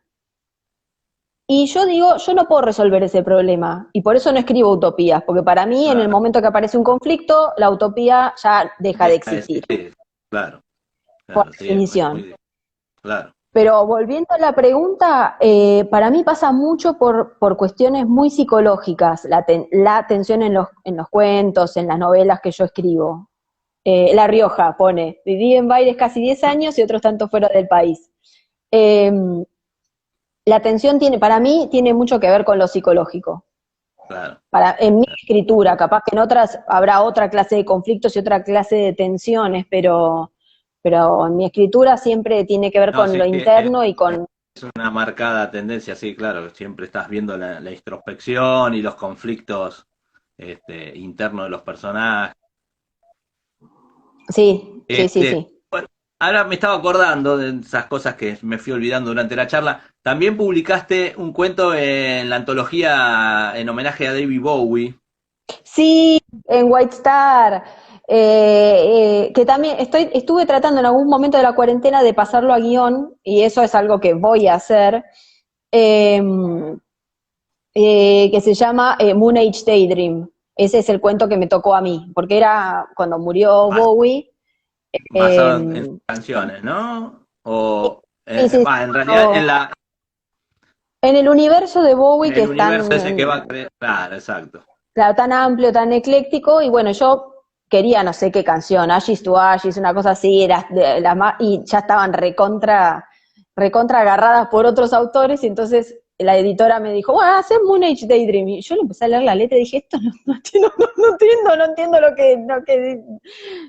Y yo digo, yo no puedo resolver ese problema, y por eso no escribo utopías, porque para mí en el Claro. momento que aparece un conflicto, la utopía ya deja de Deja de existir, existir. Claro, por claro, sí, es definición. muy claro. Pero volviendo a la pregunta, para mí pasa mucho por cuestiones muy psicológicas, la tensión en los cuentos, en las novelas que yo escribo. La Rioja pone, viví en Baires casi 10 años y otros tantos fuera del país. Eh, la tensión tiene, para mí, tiene mucho que ver con lo psicológico. Claro. En mi escritura, capaz que en otras habrá otra clase de conflictos y otra clase de tensiones, pero en mi escritura siempre tiene que ver No, con sí, lo sí, interno y con... es una marcada tendencia, sí, claro, siempre estás viendo la introspección y los conflictos internos de los personajes. Sí, sí, sí, Este, sí. bueno, ahora me estaba acordando de esas cosas que me fui olvidando durante la charla. También publicaste un cuento en la antología en homenaje a David Bowie. Sí, en White Star, que también estuve tratando en algún momento de la cuarentena de pasarlo a guión, y eso es algo que voy a hacer, eh, que se llama Moon Age Daydream. Ese es el cuento que me tocó a mí, porque era cuando murió Bas- Bowie. Basado eh, en sus canciones, ¿no? O, sí, sí, en realidad en el universo de en Bowie que el es universo ese que va tan, a creer. Claro, exacto. claro, tan amplio, tan ecléctico, y bueno, yo quería no sé qué canción, Ashes to Ashes, una cosa así, y ya estaban recontra agarradas por otros autores, y entonces la editora me dijo, bueno, hacé Moon Age Daydream, y yo le empecé a leer la letra y dije, esto no entiendo, no entiendo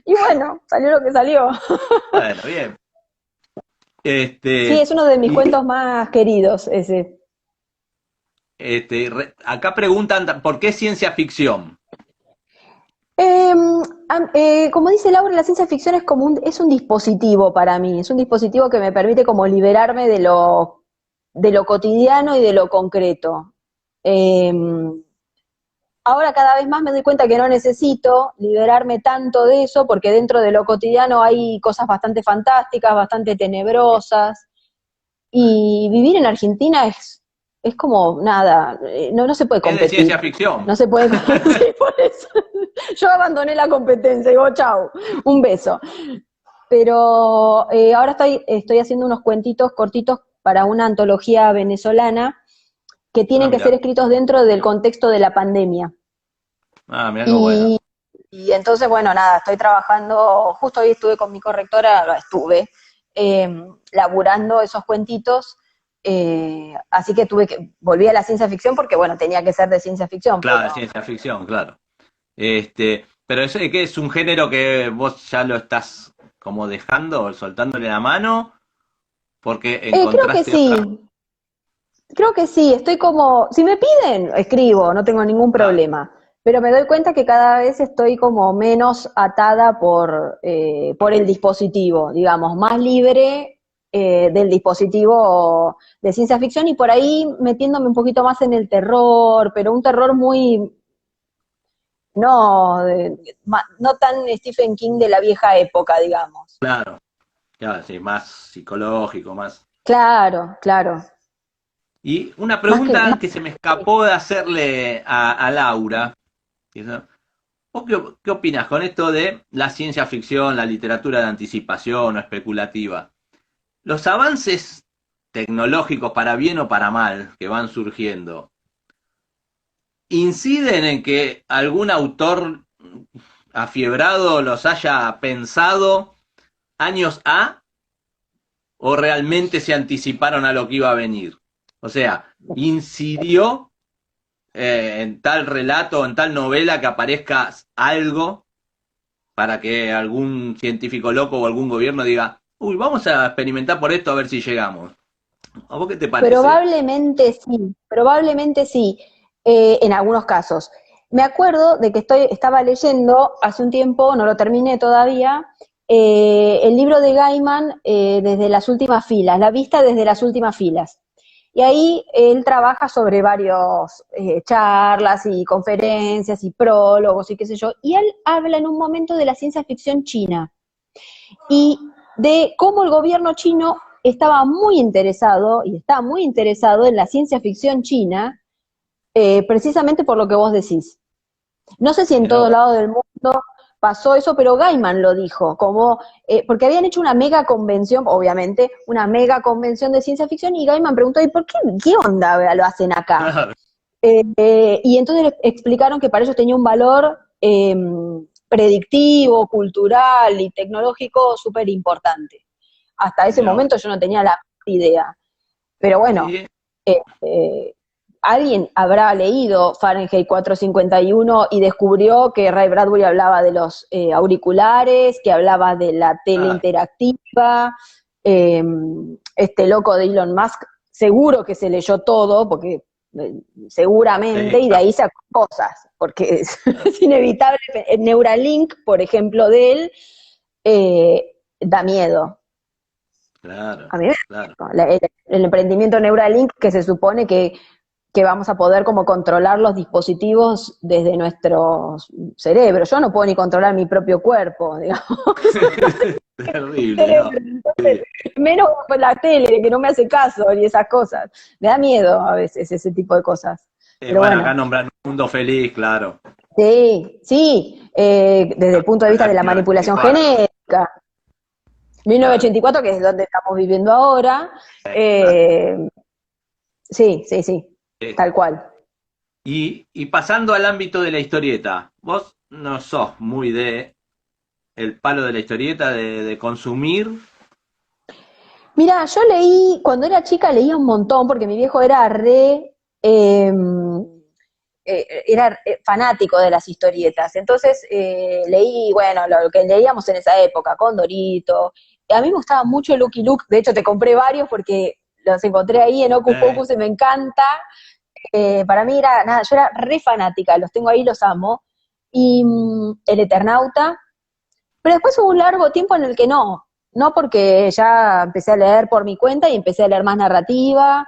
y bueno, salió lo que salió. Bueno, bien. Sí, Este, es uno de mis y cuentos más queridos, ese. acá preguntan, ¿por qué ciencia ficción? Eh, como dice Laura, la ciencia ficción es un dispositivo para mí, es un dispositivo que me permite como liberarme de lo cotidiano y de lo concreto. Eh, Ahora cada vez más me doy cuenta que no necesito liberarme tanto de eso, porque dentro de lo cotidiano hay cosas bastante fantásticas, bastante tenebrosas, y vivir en Argentina es como nada, no se puede Es de ciencia competir, ficción. no se puede, sí, por eso. Yo abandoné la competencia, digo, chau, un beso. Pero ahora estoy haciendo unos cuentitos cortitos para una antología venezolana que Ah, tienen que ser mira. escritos dentro del contexto de la pandemia. Ah, mira qué bueno. Y, y entonces, bueno, nada, estoy trabajando, justo hoy estuve con mi correctora, eh, laburando esos cuentitos, así que volví a la ciencia ficción porque, bueno, tenía que ser de ciencia ficción, Claro, pero de ciencia ficción, claro. Pero eso de que es un género que vos ya lo estás como dejando, soltándole la mano, porque creo que encontraste otra. sí, creo que sí, estoy como, si me piden, escribo, no tengo ningún Claro, problema, pero me doy cuenta que cada vez estoy como menos atada por el dispositivo, digamos, más libre del dispositivo de ciencia ficción y por ahí metiéndome un poquito más en el terror, pero un terror muy, no tan Stephen King de la vieja época, digamos. claro, claro, sí, más psicológico, más. Claro, claro, Y una más pregunta que se me sí. escapó de hacerle a Laura. ¿Vos qué opinás con esto de la ciencia ficción, la literatura de anticipación o especulativa? Los avances tecnológicos, para bien o para mal, que van surgiendo, ¿inciden en que algún autor afiebrado los haya pensado años A o realmente se anticiparon a lo que iba a venir? O sea, ¿incidió en tal relato, en tal novela que aparezca algo para que algún científico loco o algún gobierno diga, uy, vamos a experimentar por esto a ver si llegamos? ¿A vos qué te parece? Probablemente sí, en algunos casos. me acuerdo de que estaba leyendo hace un tiempo, no lo terminé todavía, el libro de Gaiman desde las últimas filas, la vista desde las últimas filas. Y ahí él trabaja sobre varios charlas y conferencias y prólogos y qué sé yo, y él habla en un momento de la ciencia ficción china y de cómo el gobierno chino estaba muy interesado y está muy interesado en la ciencia ficción china, precisamente por lo que vos decís. No sé si en Mirá todos vos. lados del mundo pasó eso, pero Gaiman lo dijo, como, porque habían hecho una mega convención, obviamente, una mega convención de ciencia ficción, y Gaiman preguntó, ¿y por qué onda lo hacen acá? Claro, Y entonces le explicaron que para ellos tenía un valor predictivo, cultural y tecnológico súper importante. Hasta ese mirá vos. momento yo no tenía la idea. Pero bueno, Sí, eh, alguien habrá leído Fahrenheit 451 y descubrió que Ray Bradbury hablaba de los auriculares, que hablaba de la tele claro, interactiva, eh, este loco de Elon Musk, seguro que se leyó todo, porque seguramente, sí, y de ahí sacó cosas, porque es, claro, es inevitable. El Neuralink, por ejemplo, de él, da miedo. claro, A mí me claro. el emprendimiento Neuralink, que se supone que vamos a poder como controlar los dispositivos desde nuestros cerebros. Yo no puedo ni controlar mi propio cuerpo, digamos, Terrible, ¿no? cerebro, entonces, Sí. menos la tele, que no me hace caso, y esas cosas. Me da miedo a veces ese tipo de cosas. Pero Bueno, acá bueno, nombran un mundo feliz, claro. sí, sí, desde el punto de vista Hablar de de la manipulación 1984. genética. Claro. 1984, que es donde estamos viviendo ahora, eh, sí, sí, sí, Eh, tal cual. y pasando al ámbito de la historieta, vos no sos muy de el palo de la historieta, de consumir. Mira, yo leí, cuando era chica leía un montón, porque mi viejo era era fanático de las historietas. Entonces leí, bueno, lo que leíamos en esa época, Condorito. A mí me gustaba mucho Lucky Luke, de hecho te compré varios porque los encontré ahí en Ocus eh, Pocus y me encanta. Para mí era, nada, yo era re fanática, los tengo ahí, los amo. Y El Eternauta, pero después hubo un largo tiempo en el que no porque ya empecé a leer por mi cuenta y empecé a leer más narrativa.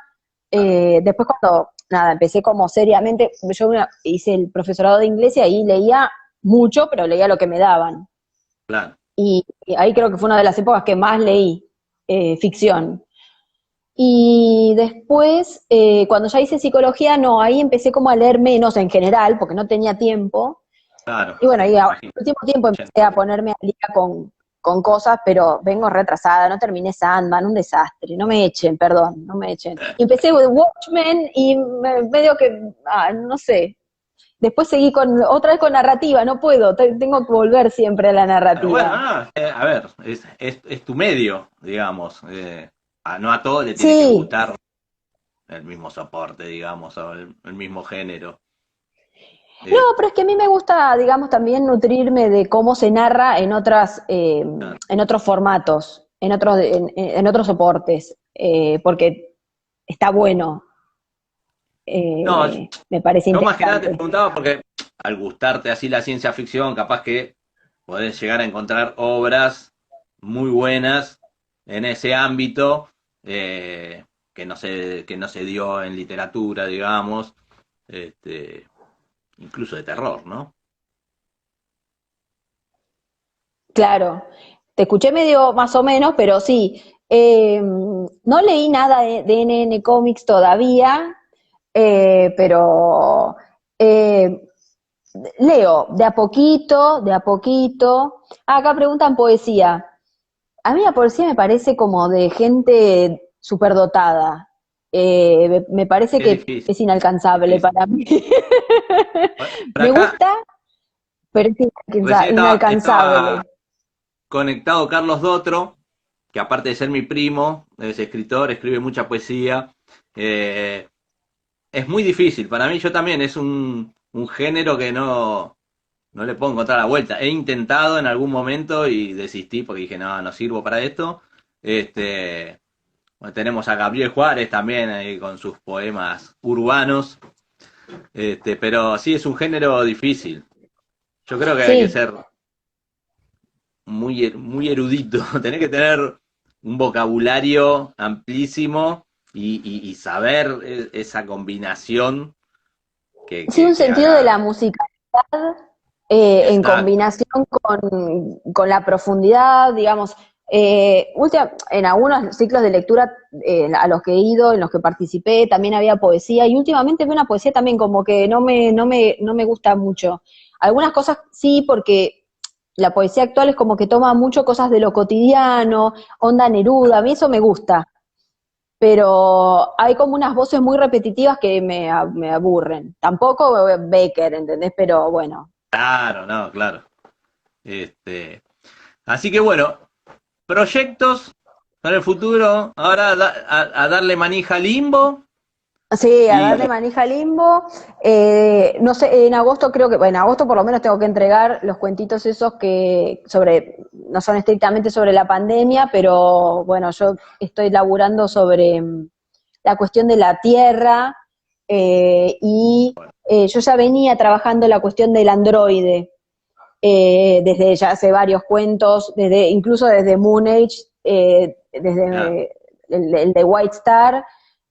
Después cuando, nada, empecé como seriamente, yo hice el profesorado de inglés y ahí leía mucho, pero leía lo que me daban. claro. Y ahí creo que fue una de las épocas que más leí ficción. Y después, cuando ya hice psicología, no, ahí empecé como a leer menos en general, porque no tenía tiempo. Claro, Y bueno, y al imagino. último tiempo empecé a ponerme al día con cosas, pero vengo retrasada, no terminé Sandman, un desastre, no me echen, perdón, no me echen. Y empecé with Watchmen y medio que, no sé, después seguí otra vez con narrativa, no puedo, tengo que volver siempre a la Claro, bueno, narrativa. no, a ver, es tu medio, digamos. No a todos le tiene que Sí, gustar el mismo soporte, digamos, o el mismo género. no, Eh, pero es que a mí me gusta, digamos, también nutrirme de cómo se narra en en otros formatos, en otros soportes, porque está bueno, no, me parece yo más que nada te interesante. preguntaba porque al gustarte así la ciencia ficción, capaz que podés llegar a encontrar obras muy buenas en ese ámbito que no se dio en literatura, digamos, este, incluso de terror, ¿no? Claro, te escuché medio más o menos, pero sí, no leí nada de NN Comics todavía, pero eh, leo de a poquito, de a poquito. Acá preguntan poesía. A mí la poesía me parece como de gente superdotada. Me parece Es que difícil, es inalcanzable difícil. para mí. Por Me acá gusta, pero es recién estaba inalcanzable. conectado Carlos Dotro, que aparte de ser mi primo, es escritor, escribe mucha poesía. Eh, es muy difícil, para mí yo también es un género que no le puedo encontrar la vuelta. He intentado en algún momento y desistí porque dije, no, no sirvo para esto. Este, bueno, tenemos a Gabriel Juárez también ahí con sus poemas urbanos. Pero sí es un género difícil. Yo creo que hay que Sí, ser muy erudito, tenés que tener un vocabulario amplísimo y saber esa combinación sí, un que sentido de la haga. musicalidad en Exacto. combinación con la profundidad, digamos. En algunos ciclos de lectura a los que he ido, en los que participé, también había poesía, y últimamente veo una poesía también como que no me gusta mucho. Algunas cosas sí, porque la poesía actual es como que toma mucho cosas de lo cotidiano, onda Neruda, a mí eso me gusta, pero hay como unas voces muy repetitivas que me aburren. Tampoco Becker, ¿entendés? Pero bueno. Claro, no, claro. Este, Así que bueno, proyectos para el futuro, ahora a darle manija a Limbo Sí, a y darle manija al limbo. No sé, en agosto creo que, bueno, en agosto por lo menos tengo que entregar los cuentitos esos que no son estrictamente sobre la pandemia, pero bueno, yo estoy laburando sobre la cuestión de la tierra y yo ya venía trabajando la cuestión del androide desde ya hace varios cuentos, incluso desde Moon Age, ya, desde el de White Star,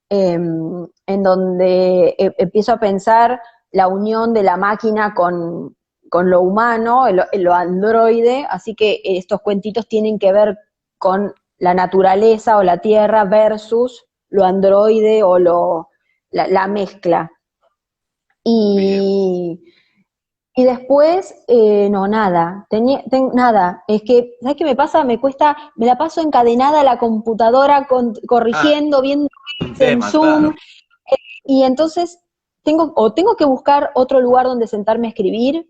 en donde empiezo a pensar la unión de la máquina con lo humano, lo androide, así que estos cuentitos tienen que ver con la naturaleza o la tierra versus lo androide o la mezcla. bien. Y, y después, no, nada, nada, es que, ¿sabes qué me pasa? Me cuesta, me la paso encadenada a la computadora Ah, corrigiendo, viendo un en tema, Zoom, claro. y entonces tengo que buscar otro lugar donde sentarme a escribir,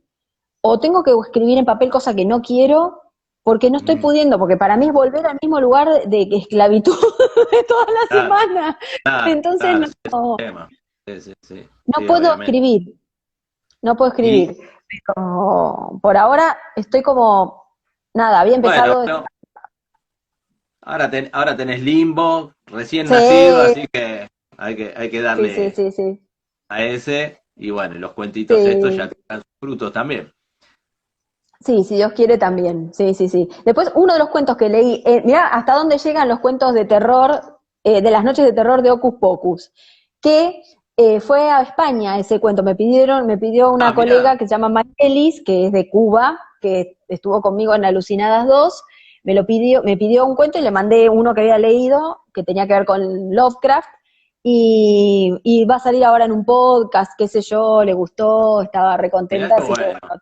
o tengo que escribir en papel cosa que no quiero, porque no estoy Mm, pudiendo, porque para mí es volver al mismo lugar de esclavitud de toda la claro, semana. claro, Entonces claro, sí, es un tema. Sí, sí, sí, no sí, puedo obviamente. escribir, no puedo Y escribir. Pero por ahora estoy como, nada, había bueno, empezado. pero ahora tenés Limbo, recién nacido, Sí, así que hay que sí, sí, darle sí, sí. a ese, y bueno, y los cuentitos estos ya Sí, te dan sus frutos también. sí, si Dios quiere también. Sí, sí, sí. Después, uno de los cuentos que leí, mirá hasta dónde llegan los cuentos de terror, de las noches de terror de Hocus Pocus, que fue a España ese cuento. Me pidió Ah, una mirá, colega que se llama Mayelis, que es de Cuba, que estuvo conmigo en Alucinadas 2. Me pidió un cuento y le mandé uno que había leído, que tenía que ver con Lovecraft, y va a salir ahora en un podcast, qué sé yo, le gustó, estaba mirá recontenta, qué así que bueno. bueno.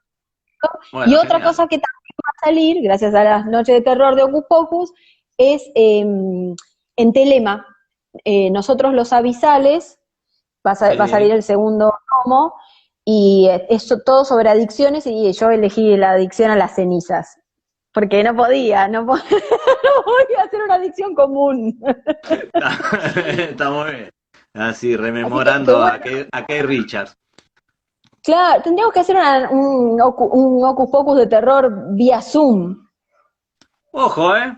Y Bueno, otra genial. cosa que también va a salir, gracias a las noches de terror de Hocus Pocus, es en Telema. Nosotros los avisales, va a Sí. salir el segundo tomo, y es todo sobre adicciones, y yo elegí la adicción a las cenizas. Porque no podía, no podía hacer una adicción común. Está muy bien. Así, Así que rememorando bueno, a Kay Richards. claro, tendríamos que hacer un Hocus Pocus de terror vía Zoom. Ojo, ¿eh?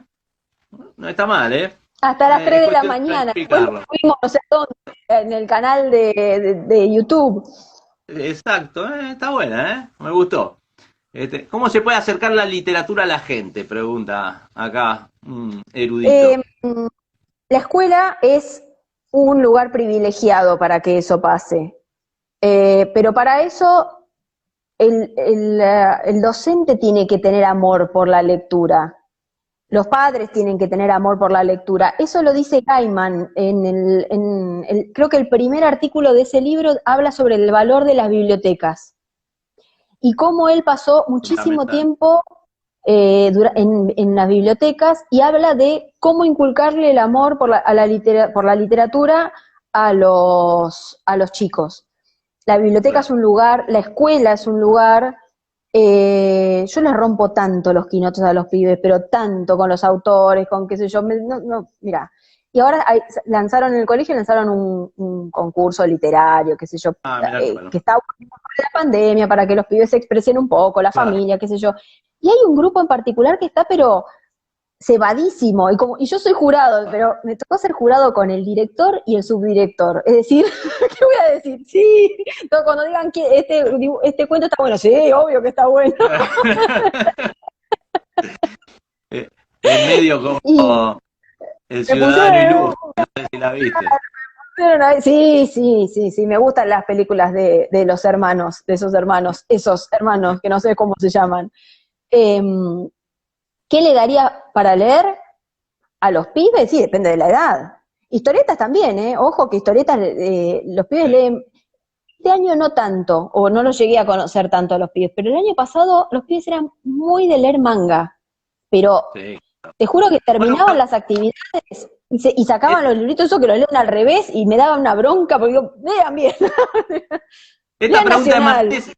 No está mal, ¿eh? Hasta las Es 3 de la cuestión de mañana. Después lo planificarlo. subimos no sé dónde, en el canal de YouTube. Exacto, está buena, ¿eh? Me gustó. ¿Cómo se puede acercar la literatura a la gente? Pregunta acá un erudito. Eh, la escuela es un lugar privilegiado para que eso pase. Pero para eso el docente tiene que tener amor por la lectura. Los padres tienen que tener amor por la lectura. Eso lo dice Gaiman creo que el primer artículo de ese libro habla sobre el valor de las bibliotecas y cómo él pasó muchísimo Fundamental. tiempo en las bibliotecas, y habla de cómo inculcarle el amor por la literatura a los chicos. La biblioteca es Claro. un lugar, la escuela es un lugar. Yo les rompo tanto los quinotos a los pibes, pero tanto con los autores, con qué sé yo. Mira. Y ahora lanzaron en el colegio, lanzaron un concurso literario, qué sé yo, Ah, mirá qué bueno. que está bueno por la pandemia, para que los pibes se expresen un poco, la Claro. familia, qué sé yo. Y hay un grupo en particular que está, pero cebadísimo, y yo soy jurado, pero me tocó ser jurado con el director y el subdirector. Es decir, ¿qué voy a decir? Sí, cuando digan que este cuento está bueno, sí, obvio que está bueno. Es medio Y como El me Ciudadano pusieron, Ilustre, no sé si la viste. sí, sí, sí, sí, me gustan las películas de los hermanos, de esos hermanos, que no sé cómo se llaman. Em, ¿Qué le daría para leer a los pibes? Sí, depende de la edad. Historietas también, ¿eh? Ojo que historietas, los pibes Sí, leen. Este año no tanto, o no los llegué a conocer tanto a los pibes, pero el año pasado los pibes eran muy de leer manga. Pero sí. te juro que Bueno, terminaban las actividades y sacaban los libritos, eso que los leen al revés, y me daban una bronca, porque digo, vean bien, esta lean pregunta de Nacional. Martín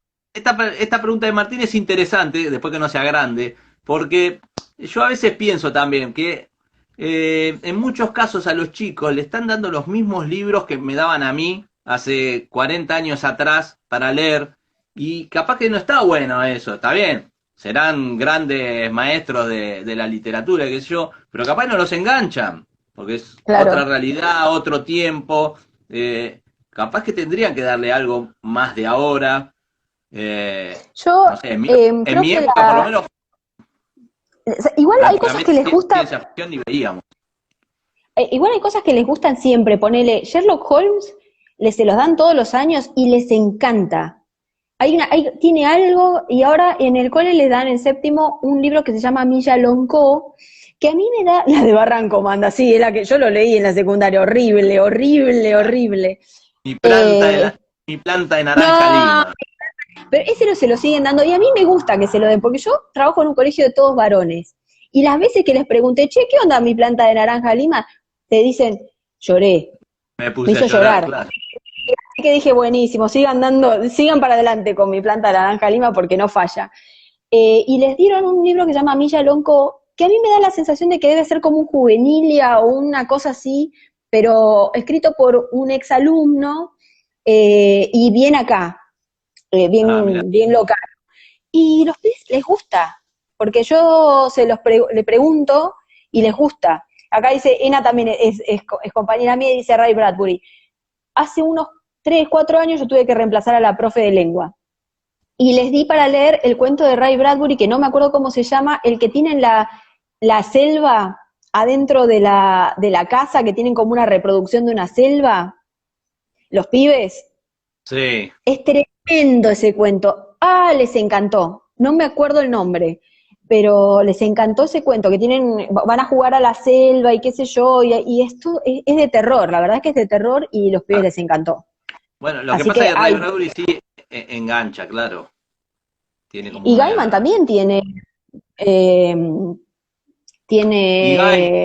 esta pregunta de Martín es interesante, después que no sea grande, porque yo a veces pienso también que en muchos casos a los chicos le están dando los mismos libros que me daban a mí hace 40 años atrás para leer, y capaz que no está bueno eso, está bien, serán grandes maestros de la literatura, qué sé yo, pero capaz no los enganchan, porque es otra Claro. realidad, otro tiempo. eh, Capaz que tendrían que darle algo más de ahora. Yo No sé, en creo mi que época por lo menos igual hay cosas que prácticamente les gustan, ciencia ficción y veíamos. igual hay cosas que les gustan siempre, ponele Sherlock Holmes, se los dan todos los años y les encanta. Tiene algo, y ahora en el cole le dan en séptimo un libro que se llama Milla Lonco, que a mí me da, la de Barranco manda, sí, es la que yo lo leí en la secundaria, horrible, horrible, horrible. Mi planta de, Eh, mi planta de naranja no, lima. pero ese no se lo siguen dando, y a mí me gusta que se lo den, porque yo trabajo en un colegio de todos varones, y las veces que les pregunté, che, ¿qué onda mi planta de naranja lima? Te dicen, lloré, Me me puse a hizo llorar, llorar. claro. Así que dije, buenísimo, sigan para adelante con mi planta de naranja lima porque no falla. Y les dieron un libro que se llama Milla Lonco, que a mí me da la sensación de que debe ser como un juvenilia o una cosa así, pero escrito por un exalumno y bien acá, Ah, mira. bien local. Y los pibes les gusta, porque yo le pregunto y les gusta. Acá dice, Ena también es compañera mía y dice Ray Bradbury. Hace unos 3, 4 años yo tuve que reemplazar a la profe de lengua y les di para leer el cuento de Ray Bradbury, que no me acuerdo cómo se llama, el que tienen la selva adentro de la casa, que tienen como una reproducción de una selva, los pibes. Sí. Es tremendo ese cuento. Ah, les encantó. No me acuerdo el nombre, pero les encantó ese cuento, que van a jugar a la selva y qué sé yo, y esto es de terror, la verdad es que es de terror y los pibes Ah, les encantó. bueno, lo que Así pasa es que que Ray hay. Bradbury sí engancha, claro. Tiene como Y Gaiman una. también eh, Y tiene,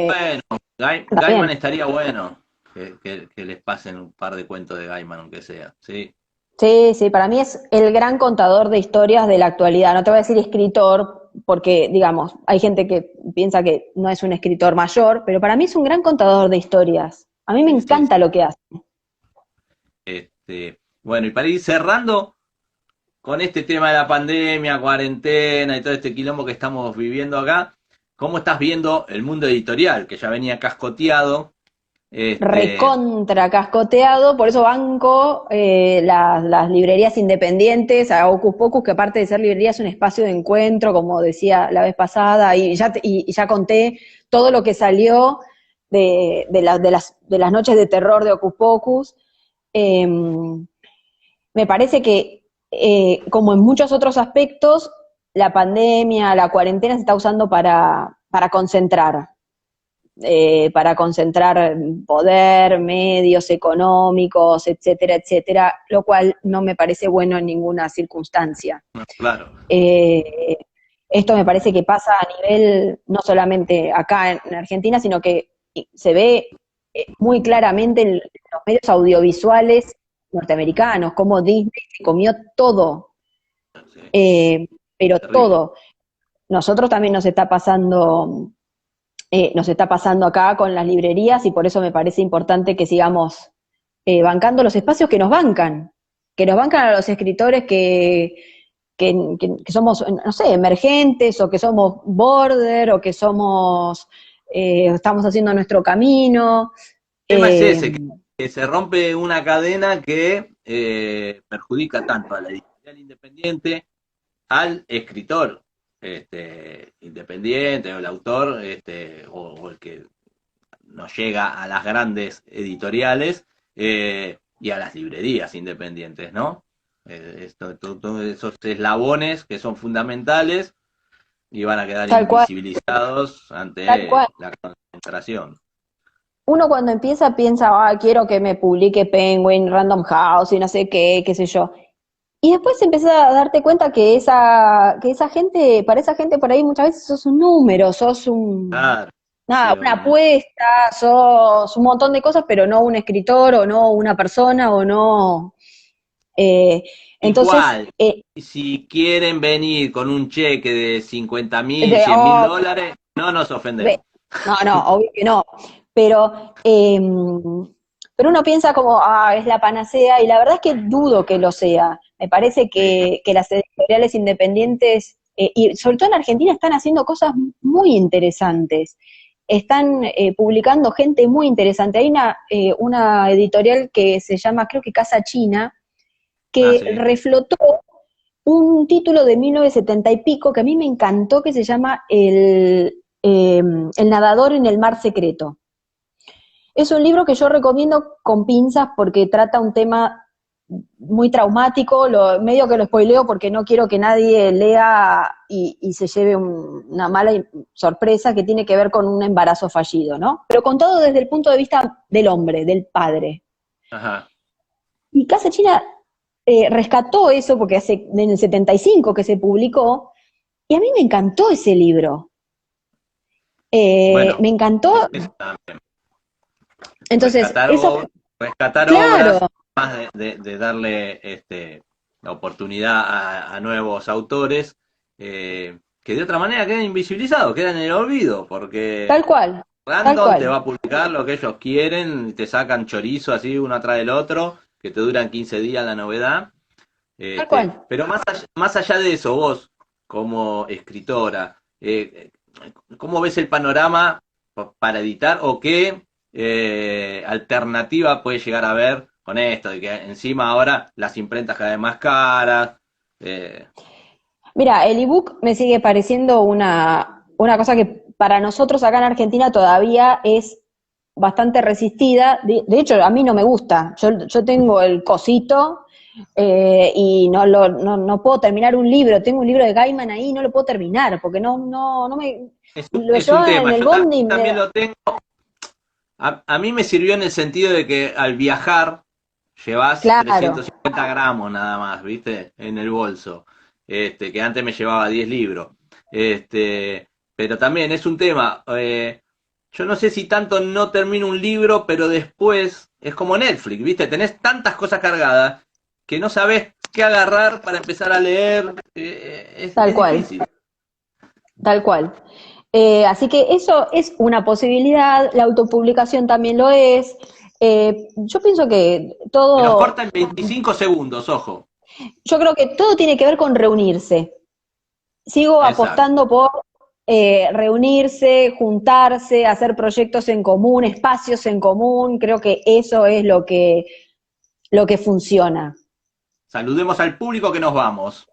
bueno, Gaiman también. estaría bueno que les pasen un par de cuentos de Gaiman, aunque sea. Sí, Sí, sí, para mí es el gran contador de historias de la actualidad. No te voy a decir escritor, porque, digamos, hay gente que piensa que no es un escritor mayor, pero para mí es un gran contador de historias. A mí me sí, sí. encanta lo que hace. Bueno, y para ir cerrando, con este tema de la pandemia, cuarentena y todo este quilombo que estamos viviendo acá, ¿cómo estás viendo el mundo editorial? Que ya venía cascoteado. Este, Recontra cascoteado, por eso banco las librerías independientes, a Hocus Pocus, que aparte de ser librería es un espacio de encuentro, como decía la vez pasada, y ya conté todo lo que salió de las noches de terror de Hocus Pocus. Eh, Me parece que, como en muchos otros aspectos, la pandemia, la cuarentena se está usando para concentrar poder, medios económicos, etcétera, etcétera, lo cual no me parece bueno en ninguna circunstancia. claro, Eh, Esto me parece que pasa a nivel, no solamente acá en Argentina, sino que se ve muy claramente en los medios audiovisuales norteamericanos, como Disney se comió todo, sí, eh, pero terrible. todo. Nosotros también nos está pasando acá con las librerías y por eso me parece importante que sigamos bancando los espacios que nos bancan a los escritores que que somos, no sé, emergentes, o que somos border, o que somos, estamos haciendo nuestro camino. El tema es Eh, ese, que se rompe una cadena que perjudica tanto a la editorial independiente, al escritor independiente, o el autor, o el que nos llega a las grandes editoriales, y a las librerías independientes, ¿no? Todos esos eslabones que son fundamentales y van a quedar tal cual, invisibilizados tal ante cual. la concentración. Uno cuando empieza piensa, ah, quiero que me publique Penguin, Random House y no sé qué, qué sé yo. Y después empezás a darte cuenta que esa gente, para esa gente por ahí muchas veces sos un número, sos Claro, nada, sí, una obviamente. apuesta, sos un montón de cosas, pero no un escritor, o no una persona, o no. eh, entonces, Igual, si quieren venir con un cheque de 50.000, de, 100.000 oh, dólares, no nos ve- ofendemos. no, no, obvio que no. Pero, pero uno piensa como, ah, es la panacea, y la verdad es que dudo que lo sea. Me parece Sí, que las editoriales independientes, y sobre todo en Argentina, están haciendo cosas muy interesantes. Están publicando gente muy interesante. Hay una editorial que se llama, creo que Casa China, que sí. reflotó un título de 1970 y pico que a mí me encantó, que se llama El nadador en el mar secreto. Es un libro que yo recomiendo con pinzas porque trata un tema muy traumático, medio que lo spoileo porque no quiero que nadie lea y se lleve una mala sorpresa, que tiene que ver con un embarazo fallido, ¿no? Pero contado desde el punto de vista del hombre, del padre. Ajá. Y Casa China rescató eso porque hace en el 75 que se publicó, y a mí me encantó ese libro. Bueno, Me encantó. eso también. Entonces, Rescatar, eso, rescatar claro, obras, más de darle la oportunidad a nuevos autores, que de otra manera quedan invisibilizados, quedan en el olvido, porque tal cual, tal Random te va cual, a publicar lo que ellos quieren, y te sacan chorizo así uno atrás del otro, que te duran 15 días la novedad. tal cual. Pero más allá de eso, vos, como escritora, ¿cómo ves el panorama para editar, o qué alternativa puede llegar a haber con esto? De que encima ahora las imprentas cada vez más caras. eh, Mira, el ebook me sigue pareciendo una cosa que para nosotros acá en Argentina todavía es bastante resistida. De hecho, a mí no me gusta. Yo tengo el cosito, y no puedo terminar un libro. Tengo un libro de Gaiman ahí y no lo puedo terminar porque no me. Lo es un llevaba en tema, el yo bondi y también lo tengo. A mí me sirvió en el sentido de que al viajar llevas claro, 350 gramos nada más, ¿viste? En el bolso. Que antes me llevaba 10 libros. Pero también es un tema. Yo no sé si tanto no termino un libro, pero después es como Netflix, ¿viste? Tenés tantas cosas cargadas que no sabés qué agarrar para empezar a leer. tal Es cual, difícil. tal cual. Así que eso es una posibilidad, la autopublicación también lo es. Yo pienso que Se nos todo, corta en 25 segundos, ojo. yo creo que todo tiene que ver con reunirse. Sigo Exacto. apostando por reunirse, juntarse, hacer proyectos en común, espacios en común. Creo que eso es lo que funciona. Saludemos al público que nos vamos.